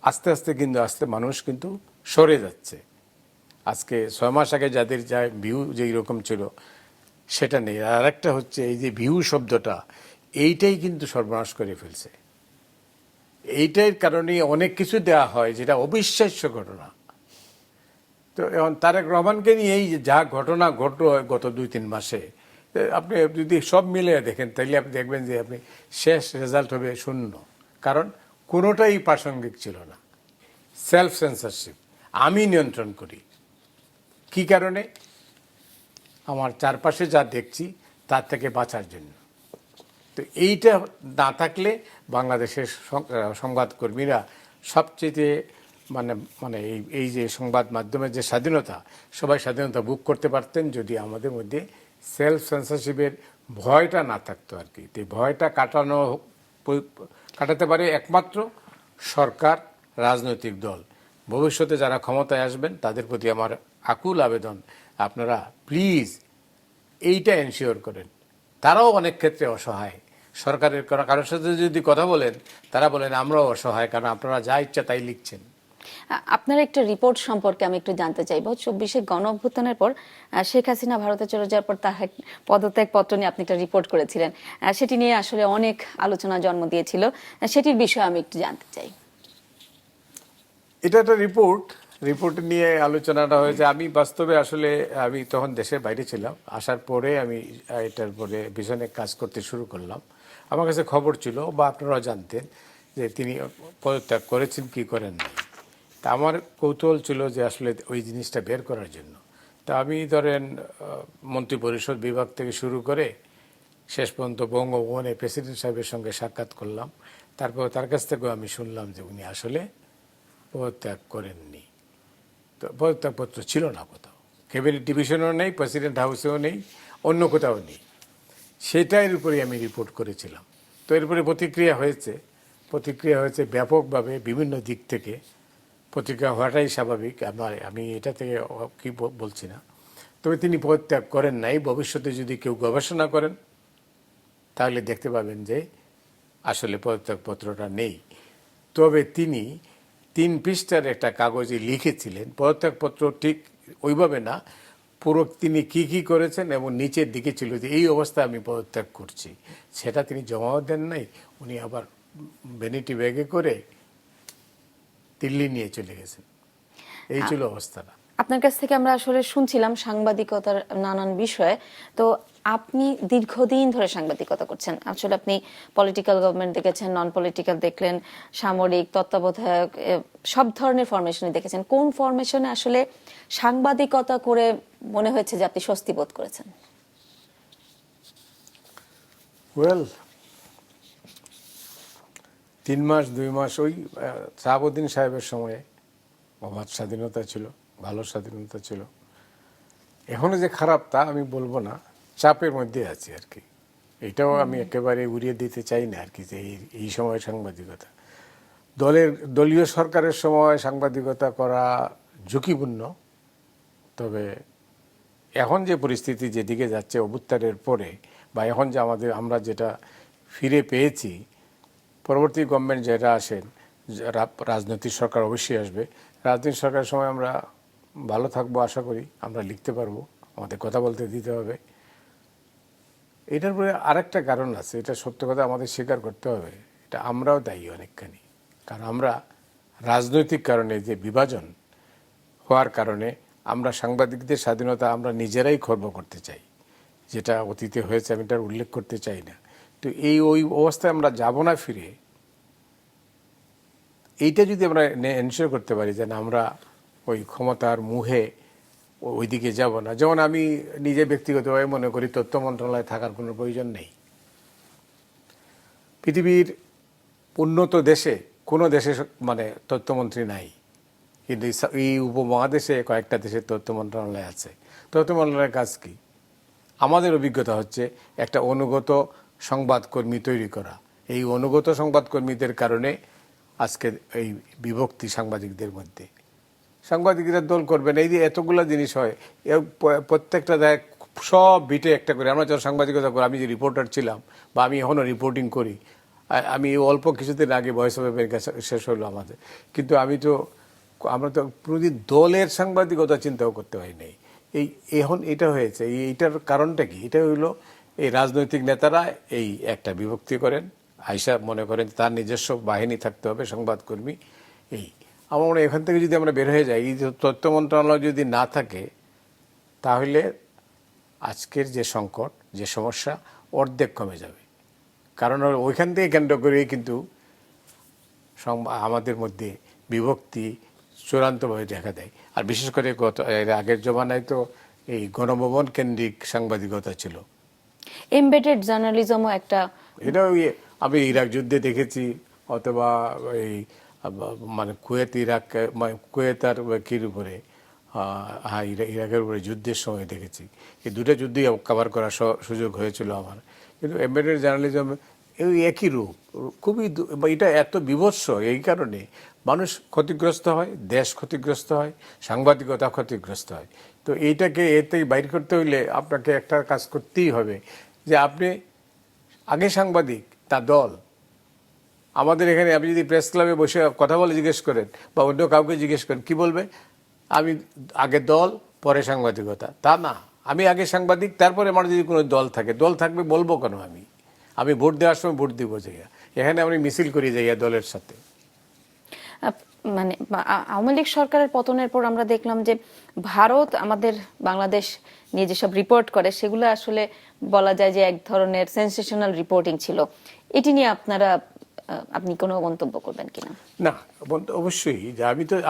আস্তে আস্তে মানুষ কিন্তু সরে যাচ্ছে। আজকে 6 মাস আগে যাদের যা ভিউ যেই রকম ছিল সেটা নেই। আর একটা হচ্ছে এই যে ভিউ শব্দটা, এইটাই কিন্তু সর্বনাশ করে ফেলছে। এইটার কারণে অনেক কিছু দেওয়া হয় যেটা অবিশ্বাস্য ঘটনা। তো এখন তারেক রহমানকে নিয়ে এই যা ঘটনা ঘটলো গত 2-3 মাসে, আপনি যদি সব মিলিয়ে দেখেন তাহলে আপনি দেখবেন যে আপনি শেষ রেজাল্ট হবে শূন্য। কারণ কোনোটাই প্রাসঙ্গিক ছিল না। সেলফ সেন্সরশিপ, আমি নিয়ন্ত্রণ করি। কি কারণে? আমার চারপাশে যা দেখছি তার থেকে বাঁচার জন্য। তো এইটা না থাকলে বাংলাদেশের সংবাদকর্মীরা সবচেয়ে মানে মানে এই যে সংবাদ মাধ্যমের যে স্বাধীনতা, সবাই স্বাধীনতা ভোগ করতে পারতেন যদি আমাদের মধ্যে সেলফ সেন্সরশিপের ভয়টা না থাকতো আর কি। তো ভয়টা কাটাতে পারে একমাত্র সরকার, রাজনৈতিক দল। ভবিষ্যতে যারা ক্ষমতায় আসবেন তাদের প্রতি আমার আকুল আবেদন, আপনারা প্লিজ এইটা এনশিওর করেন। তারাও অনেক ক্ষেত্রে অসহায়। সরকারের কারোর সাথে যদি কথা বলেন, তারা বলেন আমরাও অসহায়, কারণ আপনারা যা ইচ্ছা তাই লিখছেন। আপনার একটা রিপোর্ট সম্পর্কে আমি একটু জানতে চাইবো। 24-এ গণ অভ্যুত্থানের পর শেখ হাসিনা ভারতে চলে যাওয়ার পর তার পদত্যাগ পত্র নিয়ে আপনি একটা রিপোর্ট করেছিলেন। সেটি নিয়ে আসলে অনেক আলোচনা জন্ম দিয়েছিল। সেটির বিষয়ে আমি একটু জানতে চাই। এটা একটা রিপোর্ট নিয়ে আলোচনাটা হয়েছে। আমি বাস্তবে আসলে আমি তখন দেশের বাইরে ছিলাম। আসার পরে আমি এটার পরে পিছনে কাজ করতে শুরু করলাম। আমার কাছে খবর ছিল বা আপনারাও জানতেন যে তিনি পদত্যাগ করেছেন কি করেন নাই। তা আমার কৌতূহল ছিল যে আসলে ওই জিনিসটা বের করার জন্য। তা আমি ধরেন মন্ত্রিপরিষদ বিভাগ থেকে শুরু করে শেষ পর্যন্ত বঙ্গভবনে প্রেসিডেন্ট সাহেবের সঙ্গে সাক্ষাৎ করলাম। তারপর তার কাছ থেকেও আমি শুনলাম যে উনি আসলে পদত্যাগ করেননি। তো পদত্যাগপত্র ছিল না কোথাও, ক্যাবিনেট ডিভিশনেও নেই, প্রেসিডেন্ট হাউসেও নেই, অন্য কোথাও নেই। সেটার উপরে আমি রিপোর্ট করেছিলাম। তো এরপরে প্রতিক্রিয়া হয়েছে ব্যাপকভাবে বিভিন্ন দিক থেকে। প্রতিক্রিয়া হওয়াটাই স্বাভাবিক, আমি এটা থেকে কি বলছি না। তবে তিনি পদত্যাগ করেন নাই। ভবিষ্যতে যদি কেউ গবেষণা করেন তাহলে দেখতে পাবেন যে আসলে পদত্যাগপত্রটা নেই। তবে তিনি 3 পৃষ্ঠার একটা কাগজে লিখেছিলেন পদত্যাগপত্র ঠিক ওইভাবে না, পুরো তিনি কি করেছেন এবং নিচের দিকে ছিল যে এই অবস্থায় আমি পদত্যাগ করছি। সেটা তিনি জমাও দেন নাই। উনি আবার ভ্যানিটি ব্যাগে করে দিল্লি নিয়ে চলে গেছেন। এই ছিল অবস্থাটা। আপনার কাছ থেকে আমরা আসলে শুনছিলাম সাংবাদিকতার নানান বিষয়ে। তো আপনি দীর্ঘদিন ধরে সাংবাদিকতা করছেন। আসলে আপনি পলিটিক্যাল গভর্নমেন্ট দেখেছেন, নন পলিটিক্যাল দেখলেন, সামরিক, তত্ত্বাবধায়ক, সব ধরনের ফরমেশনে দেখেছেন। কোন ফরমেশনে আসলে সাংবাদিকতা করে মনে হয়েছে যে আপনি স্বস্তি বোধ করেছেন? ওয়েল, 3 মাস 2 মাস ওই শাহাবুদ্দিন সাহেবের সময়ে অবাধ স্বাধীনতা ছিল, ভালো স্বাধীনতা ছিল। এখনো যে খারাপ তা আমি বলবো না, চাপের মধ্যে আছি আর কি। এটাও আমি একেবারে উড়িয়ে দিতে চাই না আর কি, যে এই সময় সাংবাদিকতা, দলীয় সরকারের সময় সাংবাদিকতা করা ঝুঁকিপূর্ণ। তবে এখন যে পরিস্থিতি যেদিকে যাচ্ছে অভ্যুত্থানের পরে, বা এখন যে আমরা যেটা ফিরে পেয়েছি, পরবর্তী গভর্নমেন্ট যেটা আসেন, রাজনৈতিক সরকার অবশ্যই আসবে, রাজনৈতিক সরকারের সময় আমরা ভালো থাকবো আশা করি, আমরা লিখতে পারবো, আমাদের কথা বলতে দিতে হবে। এটার পরে আরেকটা কারণ আছে, এটা সত্য কথা আমাদের স্বীকার করতে হবে, এটা আমরাও দায়ী অনেকখানি। কারণ আমরা রাজনৈতিক কারণে যে বিভাজন হওয়ার কারণে আমরা সাংবাদিকদের স্বাধীনতা আমরা নিজেরাই খর্ব করতে চাই, যেটা অতীতে হয়েছে, আমি তার উল্লেখ করতে চাই না। তো ওই অবস্থায় আমরা যাব না ফিরে। এইটা যদি আমরা এনশিওর করতে পারি যে না, আমরা ওই ক্ষমতার মুহে ওইদিকে যাব না। যেমন আমি নিজে ব্যক্তিগতভাবে মনে করি তথ্য মন্ত্রণালয়ে থাকার কোনো প্রয়োজন নেই। পৃথিবীর উন্নত দেশে কোনো দেশে মানে তথ্যমন্ত্রী নাই, কিন্তু এই উপমহাদেশে কয়েকটা দেশের তথ্য মন্ত্রণালয় আছে। তথ্য মন্ত্রণালয়ের কাজ কি? আমাদের অভিজ্ঞতা হচ্ছে একটা অনুগত সংবাদকর্মী তৈরি করা। এই অনুগত সংবাদকর্মীদের কারণে আজকে এই বিভক্তি সাংবাদিকদের মধ্যে। সাংবাদিকরা দল করবেন, এই যে এতগুলো জিনিস হয়, প্রত্যেকটা দেখ সব বিটে একটা করে। আমরা যখন সাংবাদিকতা করি, আমি যে রিপোর্টার ছিলাম বা আমি এখনও রিপোর্টিং করি, আমি অল্প কিছুদিন আগে ভয়েস অফ আমেরিকা শেষ হলো আমাদের, কিন্তু আমরা তো প্রতি দলের সাংবাদিকতা চিন্তাও করতে হয় নাই। এখন এটা হয়েছে, এইটার কারণটা কি? এটা হইলো এই রাজনৈতিক নেতারা এই একটা বিভক্তি করেন, আইসা মনে করেন তার নিজস্ব বাহিনী থাকতে হবে সংবাদকর্মী। আমার মনে হয় এখান থেকে যদি আমরা বের হয়ে যাই, এই তথ্য মন্ত্রণালয় যদি না থাকে, তাহলে আজকের যে সংকট, যে সমস্যা, অর্ধেক কমে যাবে। কারণ ওইখান থেকে কেন্দ্র করে কিন্তু আমাদের মধ্যে বিভক্তি চূড়ান্তভাবে দেখা দেয়। আর বিশেষ করে এর আগের জমানায় তো এই গণভবন কেন্দ্রিক সাংবাদিকতা ছিল, এমবেডেড জার্নালিজমও একটা। এটা আমি ইরাক যুদ্ধে দেখেছি, অথবা এই মানে কুয়েত আর কির উপরে, ইরাকের উপরে যুদ্ধের সময় দেখেছি। এই দুটো যুদ্ধই কভার করার সুযোগ হয়েছিল আমার। কিন্তু এমবেডেড জার্নালিজম এই একই রূপ, খুবই এটা এত বিভৎস, এই কারণে মানুষ ক্ষতিগ্রস্ত হয়, দেশ ক্ষতিগ্রস্ত হয়, সাংবাদিকতা ক্ষতিগ্রস্ত হয়। তো এইটাকে এতেই বাইর করতে হইলে আপনাকে একটা কাজ করতেই হবে, যে আপনি আগে সাংবাদিক, তা দল। আমাদের এখানে আপনি যদি প্রেস ক্লাবে বসে কথা বলে জিজ্ঞেস করেন বা অন্য কাউকে জিজ্ঞেস করেন, কি বলবে? আমি আগে দল, পরে সাংবাদিকতা। তা না, আমি আগে সাংবাদিক, তারপরে আমার যদি কোনো দল থাকে, দল থাকবে বলবো কেন? আমি ভোট দেওয়ার সময় ভোট দিব যাইয়া, এখানে আমি মিছিল করি যাইয়া দলের সাথে। মানে আওয়ামী লীগ সরকারের পতনের পর আমরা দেখলাম যে ভারত আমাদের বাংলাদেশ নিয়ে যেসব রিপোর্ট করে, সেগুলো আসলে বলা যায় যে এক ধরনের সেন্সেশনাল রিপোর্টিং ছিল। এটি নিয়ে আপনি কোনো মন্তব্য করবেন কিনা? না, অবশ্যই। যে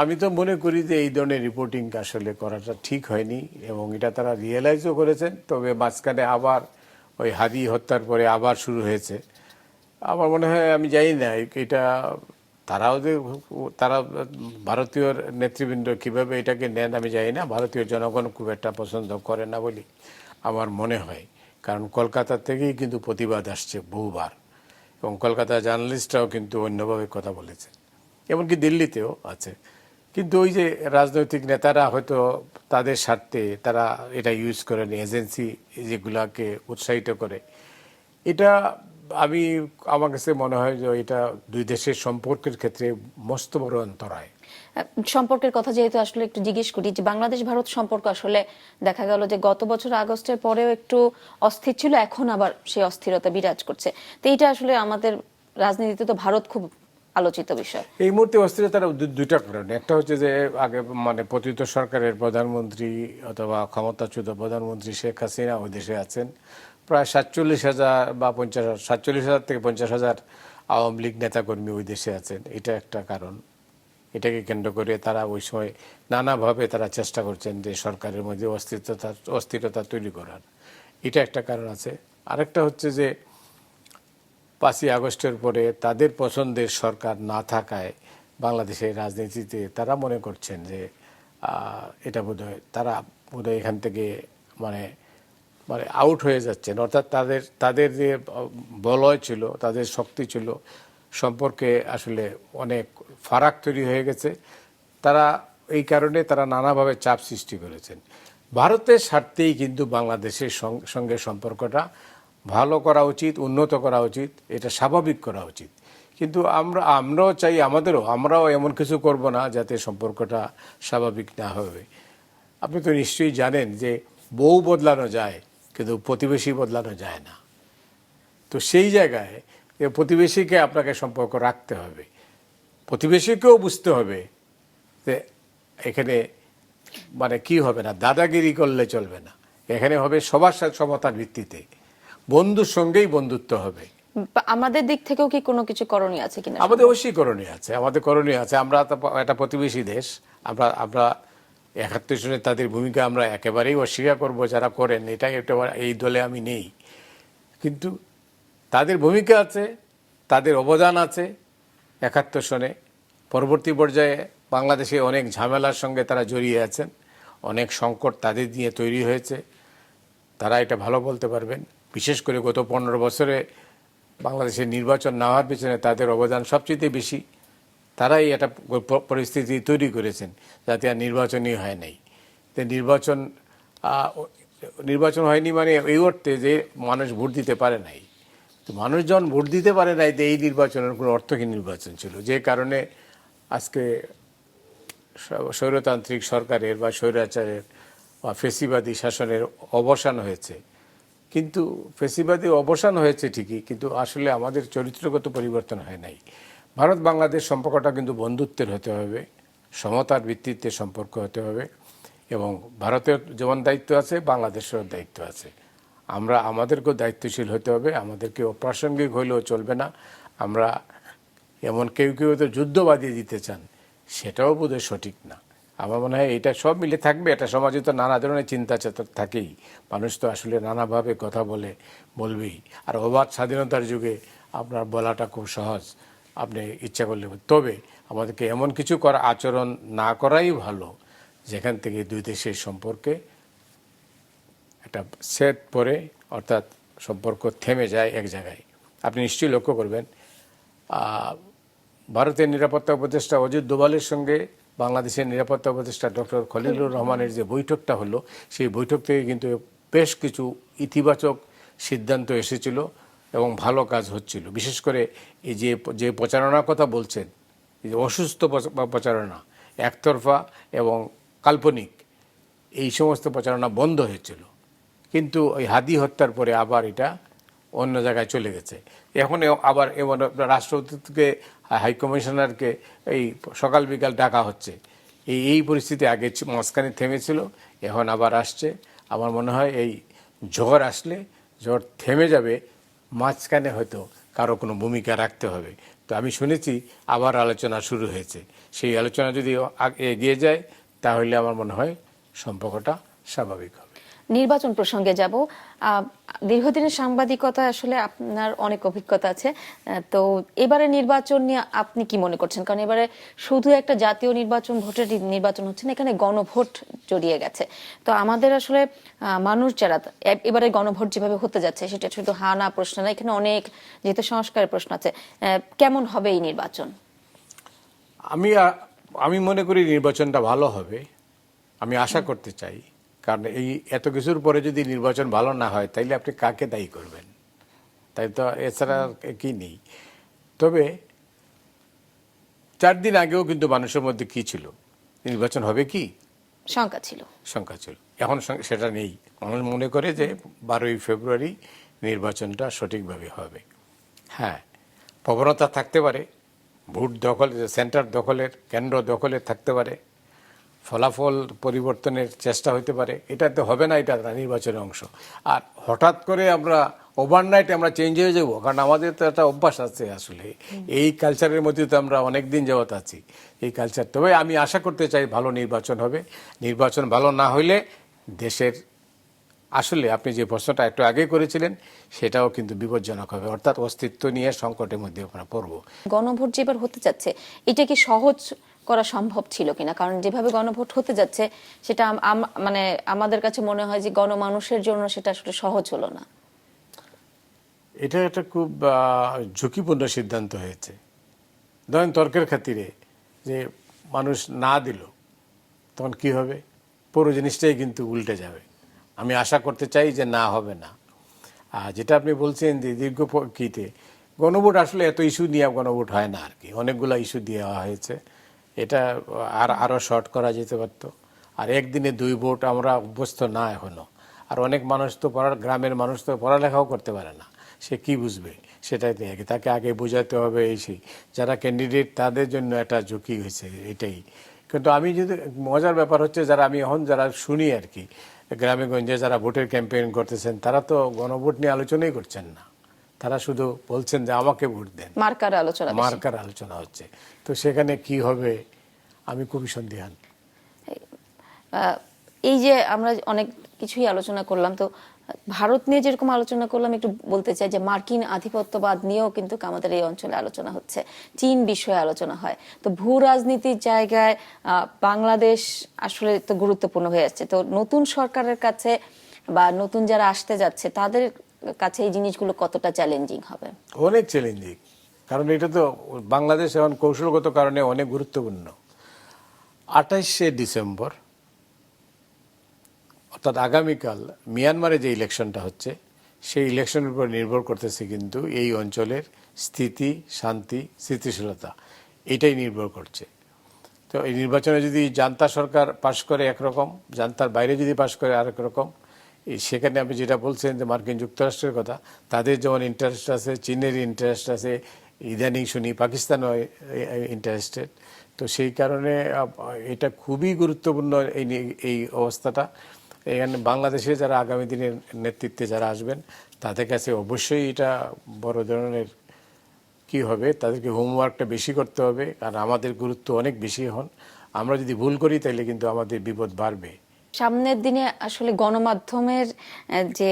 আমি তো মনে করি যে এই ধরনের রিপোর্টিং আসলে করাটা ঠিক হয়নি, এবং এটা তারা রিয়েলাইজও করেছেন। তবে মাঝখানে আবার ওই হাদি হত্যার পরে আবার শুরু হয়েছে। আমার মনে হয়, আমি জানি না এটা তারা ভারতীয় নেতৃবৃন্দ কিভাবে এটাকে নেন আমি জানি না। ভারতীয় জনগণ খুব একটা পছন্দ করে না বলে আমার মনে হয়। কারণ কলকাতা থেকেই কিন্তু প্রতিবাদ আসছে বহুবার, এবং কলকাতার জার্নালিস্টরাও কিন্তু অন্যভাবে কথা বলেছে, এমনকি দিল্লিতেও আছে। কিন্তু ওই যে রাজনৈতিক নেতারা হয়তো তাদের স্বার্থে তারা এটা ইউজ করেন, এজেন্সি যেগুলাকে উৎসাহিত করে। এটা আমার কাছে মনে হয় যে এটা দুই দেশের সম্পর্কের ক্ষেত্রে মস্ত বড় অন্তরায়। সম্পর্কের কথা যেহেতু আসলে একটু জিজ্ঞেস করি, যে বাংলাদেশ ভারত সম্পর্ক আসলে দেখা গেল যে গত বছর আগস্টের পরেও একটু অস্থির ছিল, এখন আবার সেই অস্থিরতা বিরাজ করছে। তো এইটা আসলে আমাদের রাজনীতিতে তো ভারত খুব আলোচিত বিষয়। এই মুহূর্তে অস্থিরতার দুইটা কারণ। একটা হচ্ছে যে আগে মানে পতিত সরকারের প্রধানমন্ত্রী অথবা ক্ষমতাচ্যুত প্রধানমন্ত্রী শেখ হাসিনা ওই দেশে আছেন। প্রায় 47,000 বা 47,000 থেকে 50,000 আওয়ামী লীগ নেতাকর্মী ওই দেশে আছেন। এটা একটা কারণ। এটাকে কেন্দ্র করে তারা ওই সময় নানাভাবে তারা চেষ্টা করছেন যে সরকারের মধ্যে অস্থিরতা তৈরি করার। এটা একটা কারণ আছে। আরেকটা হচ্ছে যে 5ই আগস্টের পরে তাদের পছন্দের সরকার না থাকায় বাংলাদেশের রাজনীতিতে তারা মনে করছেন যে এটা তারা বোধহয় এখান থেকে মানে মানে আউট হয়ে যাচ্ছেন, অর্থাৎ তাদের যে বলয় ছিল, তাদের শক্তি ছিল, সম্পর্কে আসলে অনেক ফারাক তৈরি হয়ে গেছে। তারা এই কারণে তারা নানাভাবে চাপ সৃষ্টি করেছেন। ভারতের স্বার্থেই কিন্তু বাংলাদেশের সঙ্গে সম্পর্কটা ভালো করা উচিত, উন্নত করা উচিত, এটা স্বাভাবিক করা উচিত। কিন্তু আমরাও চাই, আমরাও এমন কিছু করব না যাতে সম্পর্কটা স্বাভাবিক না হবে। আপনি তো নিশ্চয়ই জানেন যে বউ বদলানো যায়, কিন্তু প্রতিবেশী বদলানো যায় না। তো সেই জায়গায় প্রতিবেশীকে আপনাকে সম্পর্ক রাখতে হবে, প্রতিবেশীকেও বুঝতে হবে যে এখানে মানে কি হবে না, দাদাগিরি করলে চলবে না, এখানে হবে সবার সাথে সমতার ভিত্তিতে, বন্ধুর সঙ্গেই বন্ধুত্ব হবে। আমাদের দিক থেকেও কি কোনো কিছু করণীয় আছে কিনা? আমাদের অবশ্যই করণীয় আছে, আমরা তো একটা প্রতিবেশী দেশ। আমরা 71 সনে তাদের ভূমিকা আমরা একেবারেই অস্বীকার করব, যারা করেন, এটাই একটা, এই দলে আমি নেই। কিন্তু তাদের ভূমিকা আছে, তাদের অবদান আছে 71 সনে। পরবর্তী পর্যায়ে বাংলাদেশে অনেক ঝামেলার সঙ্গে তারা জড়িয়ে আছেন, অনেক সংকট তাদের দিয়ে তৈরি হয়েছে, তারা এটা ভালো বলতে পারবেন। বিশেষ করে গত 15 বছরে বাংলাদেশের নির্বাচন না হওয়ার পেছনে তাদের অবদান সবচেয়ে বেশি। তারাই একটা পরিস্থিতি তৈরি করেছেন যাতে আর নির্বাচনই হয় নাই। তো নির্বাচন হয়নি মানে এই অর্থে যে মানুষ ভোট দিতে পারে নাই। তো মানুষজন ভোট দিতে পারে নাই, তো এই নির্বাচনের কোনো অর্থহীন নির্বাচন ছিল, যে কারণে আজকে স্বৈরতান্ত্রিক সরকারের বা স্বৈরাচারের বা ফেসিবাদী শাসনের অবসান হয়েছে। কিন্তু ফেসিবাদী অবসান হয়েছে ঠিকই, কিন্তু আসলে আমাদের চরিত্রগত পরিবর্তন হয় নাই। ভারত বাংলাদেশ সম্পর্কটা কিন্তু বন্ধুত্বের হতে হবে, সমতার ভিত্তিতে সম্পর্ক হতে হবে, এবং ভারতের যেমন দায়িত্ব আছে বাংলাদেশেরও দায়িত্ব আছে। আমাদেরকেও দায়িত্বশীল হতে হবে, আমাদেরকে অপ্রাসঙ্গিক হইলেও চলবে না। আমরা এমন কেউ তো যুদ্ধ বাঁধিয়ে দিতে চান, সেটাও বোধহয় সঠিক না। আমার মনে হয় এটা সব মিলে থাকবে। একটা সমাজে তো নানা ধরনের চিন্তা চেতনা থাকেই, মানুষ তো আসলে নানাভাবে কথা বলবেই। আর অবাধ স্বাধীনতার যুগে আপনার বলাটা খুব সহজ, আপনি ইচ্ছা করলে। তবে আমাদেরকে এমন কিছু আচরণ না করাই ভালো যেখান থেকে দুই দেশের সম্পর্কে একটা সেট পরে, অর্থাৎ সম্পর্ক থেমে যায় এক জায়গায়। আপনি নিশ্চয়ই লক্ষ্য করবেন, ভারতের নিরাপত্তা উপদেষ্টা অজিত দোভালের সঙ্গে বাংলাদেশের নিরাপত্তা উপদেষ্টা ডক্টর খলিলুর রহমানের যে বৈঠকটা হলো, সেই বৈঠক থেকে কিন্তু বেশ কিছু ইতিবাচক সিদ্ধান্ত এসেছিল এবং ভালো কাজ হচ্ছিল। বিশেষ করে এই যে প্রচারণার কথা বলছেন, এই যে অসুস্থ প্রচারণা, একতরফা এবং কাল্পনিক, এই সমস্ত প্রচারণা বন্ধ হয়েছিল। কিন্তু ওই হাদি হত্যার পরে আবার এটা অন্য জায়গায় চলে গেছে। এখন আবার এমন রাষ্ট্রপতিকে, হাইকমিশনারকে এই সকাল বিকাল ডাকা হচ্ছে। এই পরিস্থিতি আগে মাঝখানে থেমেছিল, এখন আবার আসছে। আমার মনে হয় এই ঝড় আসলে ঝড় থেমে যাবে, মাঝখানে হয়তো কারো কোনো ভূমিকা রাখতে হবে। তো আমি শুনেছি আবার আলোচনা শুরু হয়েছে। সেই আলোচনা যদি এগিয়ে যায় তাহলে আমার মনে হয় সম্পর্কটা স্বাভাবিক হবে। নির্বাচন প্রসঙ্গে যাব। দীর্ঘদিনের সাংবাদিকতা, আসলে আপনার অনেক অভিজ্ঞতা আছে। তো এবারে নির্বাচন নিয়ে আপনি কি মনে করছেন? কারণ এবারে শুধু একটা জাতীয় নির্বাচন, ভোটের নির্বাচন হচ্ছে না, এখানে গণভোট জড়িয়ে গেছে। তো আমাদের আসলে মানুষ যারা, এবারে গণভোট যেভাবে হতে যাচ্ছে সেটা শুধু হা না প্রশ্ন না, এখানে অনেক যেহেতু সংস্কারের প্রশ্ন আছে। কেমন হবে এই নির্বাচন? আমি মনে করি নির্বাচনটা ভালো হবে, আমি আশা করতে চাই। কারণ এই এত কিছুর পরে যদি নির্বাচন ভালো না হয় তাইলে আপনি কাকে দায়ী করবেন? তাই তো, এছাড়া কি নেই। তবে 4 দিন আগেও কিন্তু মানুষের মধ্যে কি ছিল, নির্বাচন হবে কি শঙ্কা ছিল। এখন সেটা নেই। মানুষ মনে করে যে 12ই ফেব্রুয়ারি নির্বাচনটা সঠিকভাবে হবে। হ্যাঁ, প্রবণতা থাকতে পারে, ভোট দখল, সেন্টার দখলের, কেন্দ্র দখলের থাকতে পারে, ফলাফল পরিবর্তনের চেষ্টা হতে পারে। এটা তো হবে না, এটা নির্বাচনের অংশ। আর হঠাৎ করে আমরা ওভারনাইট আমরা চেঞ্জ হয়ে যাব, কারণ আমাদের তো একটা অভ্যাস আছে আসলে, এই কালচারের মধ্যে তো আমরা অনেক দিন যাবত আছি, এই কালচার। তবে আমি আশা করতে চাই ভালো নির্বাচন হবে। নির্বাচন ভালো না হইলে দেশের, আসলে আপনি যে প্রশ্নটা একটু আগে করেছিলেন সেটাও কিন্তু বিপজ্জনক হবে, অর্থাৎ অস্তিত্ব নিয়ে সংকটের মধ্যে আমরা পড়ব। গণভোট যেবার হতে যাচ্ছে, এটা কি সহজ করা সম্ভব ছিল কিনা, কারণ যেভাবে গণভোট হতে যাচ্ছে সেটা মানে আমাদের কাছে মনে হয় যে গণমানুষের জন্য সেটা আসলে সহজ হলো না। এটা একটা খুব ঝুঁকিপূর্ণ সিদ্ধান্ত হয়েছে। ধরেন তর্কের খাতিরে যে মানুষ না দিল, তখন কি হবে? পুরো জিনিসটাই কিন্তু উল্টে যাবে। আমি আশা করতে চাই যে না হবে না। আর যেটা আপনি বলছেন যে দীর্ঘ কিতে গণভোট, আসলে এত ইস্যু নিয়ে গণভোট হয় না আর কি, অনেকগুলো ইস্যু দেওয়া হয়েছে। এটা আরও শর্ট করা যেতে পারত। আর একদিনে 2 ভোট আমরা অভ্যস্ত না এখনো। আর অনেক মানুষ তো গ্রামের মানুষ তো পড়ালেখাও করতে পারে না, সে কি বুঝবে? সেটাই তাকে আগে বোঝাতে হবে। এই সেই যারা ক্যান্ডিডেট তাদের জন্য একটা ঝুঁকি হয়েছে এটাই। কিন্তু আমি যদি, মজার ব্যাপার হচ্ছে যারা শুনি আর কি, গ্রামে গঞ্জে যারা ভোটের ক্যাম্পেইন করতেছেন তারা তো গণভোট নিয়ে আলোচনাই করছেন না। তারা শুধু বলছেন যে আমাকে ভোট দেন, মার্কার আলোচনা হচ্ছে। তো সেখানে কি হবে আমি খুবই সন্দিহান। এই যে আমরা অনেক কিছুই আলোচনা করলাম, তো ভারত নিয়ে যেরকম আলোচনা করলাম, একটু বলতে চাই যে মার্কিন আধিপত্যবাদ নিয়েও কিন্তু আমাদের এই অঞ্চলে আলোচনা হচ্ছে, চীন বিষয়ে আলোচনা হয়। তো ভূ রাজনীতির জায়গায় বাংলাদেশ আসলে তো গুরুত্বপূর্ণ হয়ে যাচ্ছে। তো নতুন সরকারের কাছে বা নতুন যারা আসতে যাচ্ছে তাদের কাছে এই জিনিসগুলো কতটা চ্যালেঞ্জিং হবে? অনেক চ্যালেঞ্জিং, কারণ এটা তো বাংলাদেশ এখন কৌশলগত কারণে অনেক গুরুত্বপূর্ণ। 28শে ডিসেম্বর অর্থাৎ আগামীকাল মিয়ানমারে যে ইলেকশনটা হচ্ছে, সেই ইলেকশনের উপর নির্ভর করতেছে কিন্তু এই অঞ্চলের স্থিতি, শান্তি, স্থিতিশীলতা, এটাই নির্ভর করছে। তো এই নির্বাচনে যদি জান্তা সরকার পাশ করে একরকম, জান্তার বাইরে যদি পাশ করে আরেক রকম, সেখানে আপনি যেটা বলছেন যে মার্কিন যুক্তরাষ্ট্রের কথা, তাদের যেমন ইন্টারেস্ট আছে, চীনের ইন্টারেস্ট আছে, ইদানিং শুনি পাকিস্তানও ইন্টারেস্টেড। তো সেই কারণে এটা খুবই গুরুত্বপূর্ণ এই অবস্থাটা। এখানে বাংলাদেশে যারা আগামী দিনের নেতৃত্বে যারা আসবেন তাদের কাছে অবশ্যই এটা বড় ধরনের কি হবে, তাদেরকে হোমওয়ার্কটা বেশি করতে হবে, কারণ আমাদের গুরুত্ব অনেক বেশি এখন। আমরা যদি ভুল করি তাহলে কিন্তু আমাদের বিপদ বাড়বে। সামনের দিনে আসলে গণমাধ্যমের যে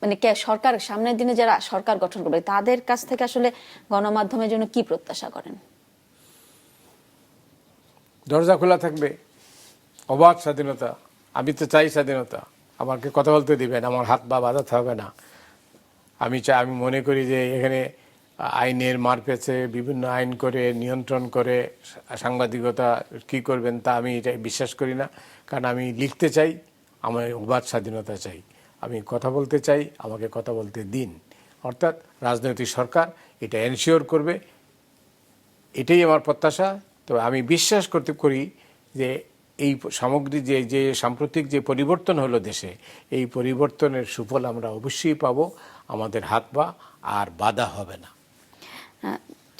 মানে সরকার, সামনের দিনে যারা সরকার গঠন করবে তাদের কাছ থেকে আসলে গণমাধ্যমের জন্য কি প্রত্যাশা করেন? দরজা খোলা থাকবে, অবাধ স্বাধীনতা। আমি তো চাই স্বাধীনতা, আমাকে কথা বলতে দিবেন, আমার হাত বা বাঁধাতে হবে না। আমি মনে করি যে এখানে আইনের মার পেছে বিভিন্ন আইন করে নিয়ন্ত্রণ করে সাংবাদিকতা কি করবেন তা আমি এটা বিশ্বাস করি না। কারণ আমি লিখতে চাই, আমার অবাধ স্বাধীনতা চাই, আমি কথা বলতে চাই, আমাকে কথা বলতে দিন। অর্থাৎ রাজনৈতিক সরকার এটা এনশিওর করবে, এটাই আমার প্রত্যাশা। তো আমি বিশ্বাস করি যে এই সামগ্রিক যে সাম্প্রতিক যে পরিবর্তন হলো দেশে, এই পরিবর্তনের সুফল আমরা অবশ্যই পাবো, আমাদের হাত পা আর বাধা হবে না।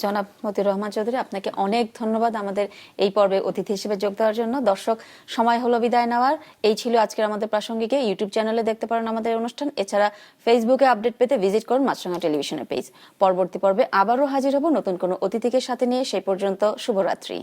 জনাব মতিউর রহমান চৌধুরী, আপনাকে অনেক ধন্যবাদ আমাদের এই পর্বে অতিথি হিসেবে যোগ দেওয়ার জন্য। দর্শক, সময় হলো বিদায় নেওয়ার। এই ছিল আজকের আমাদের প্রাসঙ্গিকে। ইউটিউব চ্যানেলে দেখতে পারেন আমাদের অনুষ্ঠান, এছাড়া ফেসবুকে আপডেট পেতে ভিজিট করুন মাছরাঙা টেলিভিশনের পেজ। পরবর্তী পর্বে আবারও হাজির হব নতুন কোনো অতিথিকে সাথে নিয়ে। সেই পর্যন্ত শুভরাত্রি।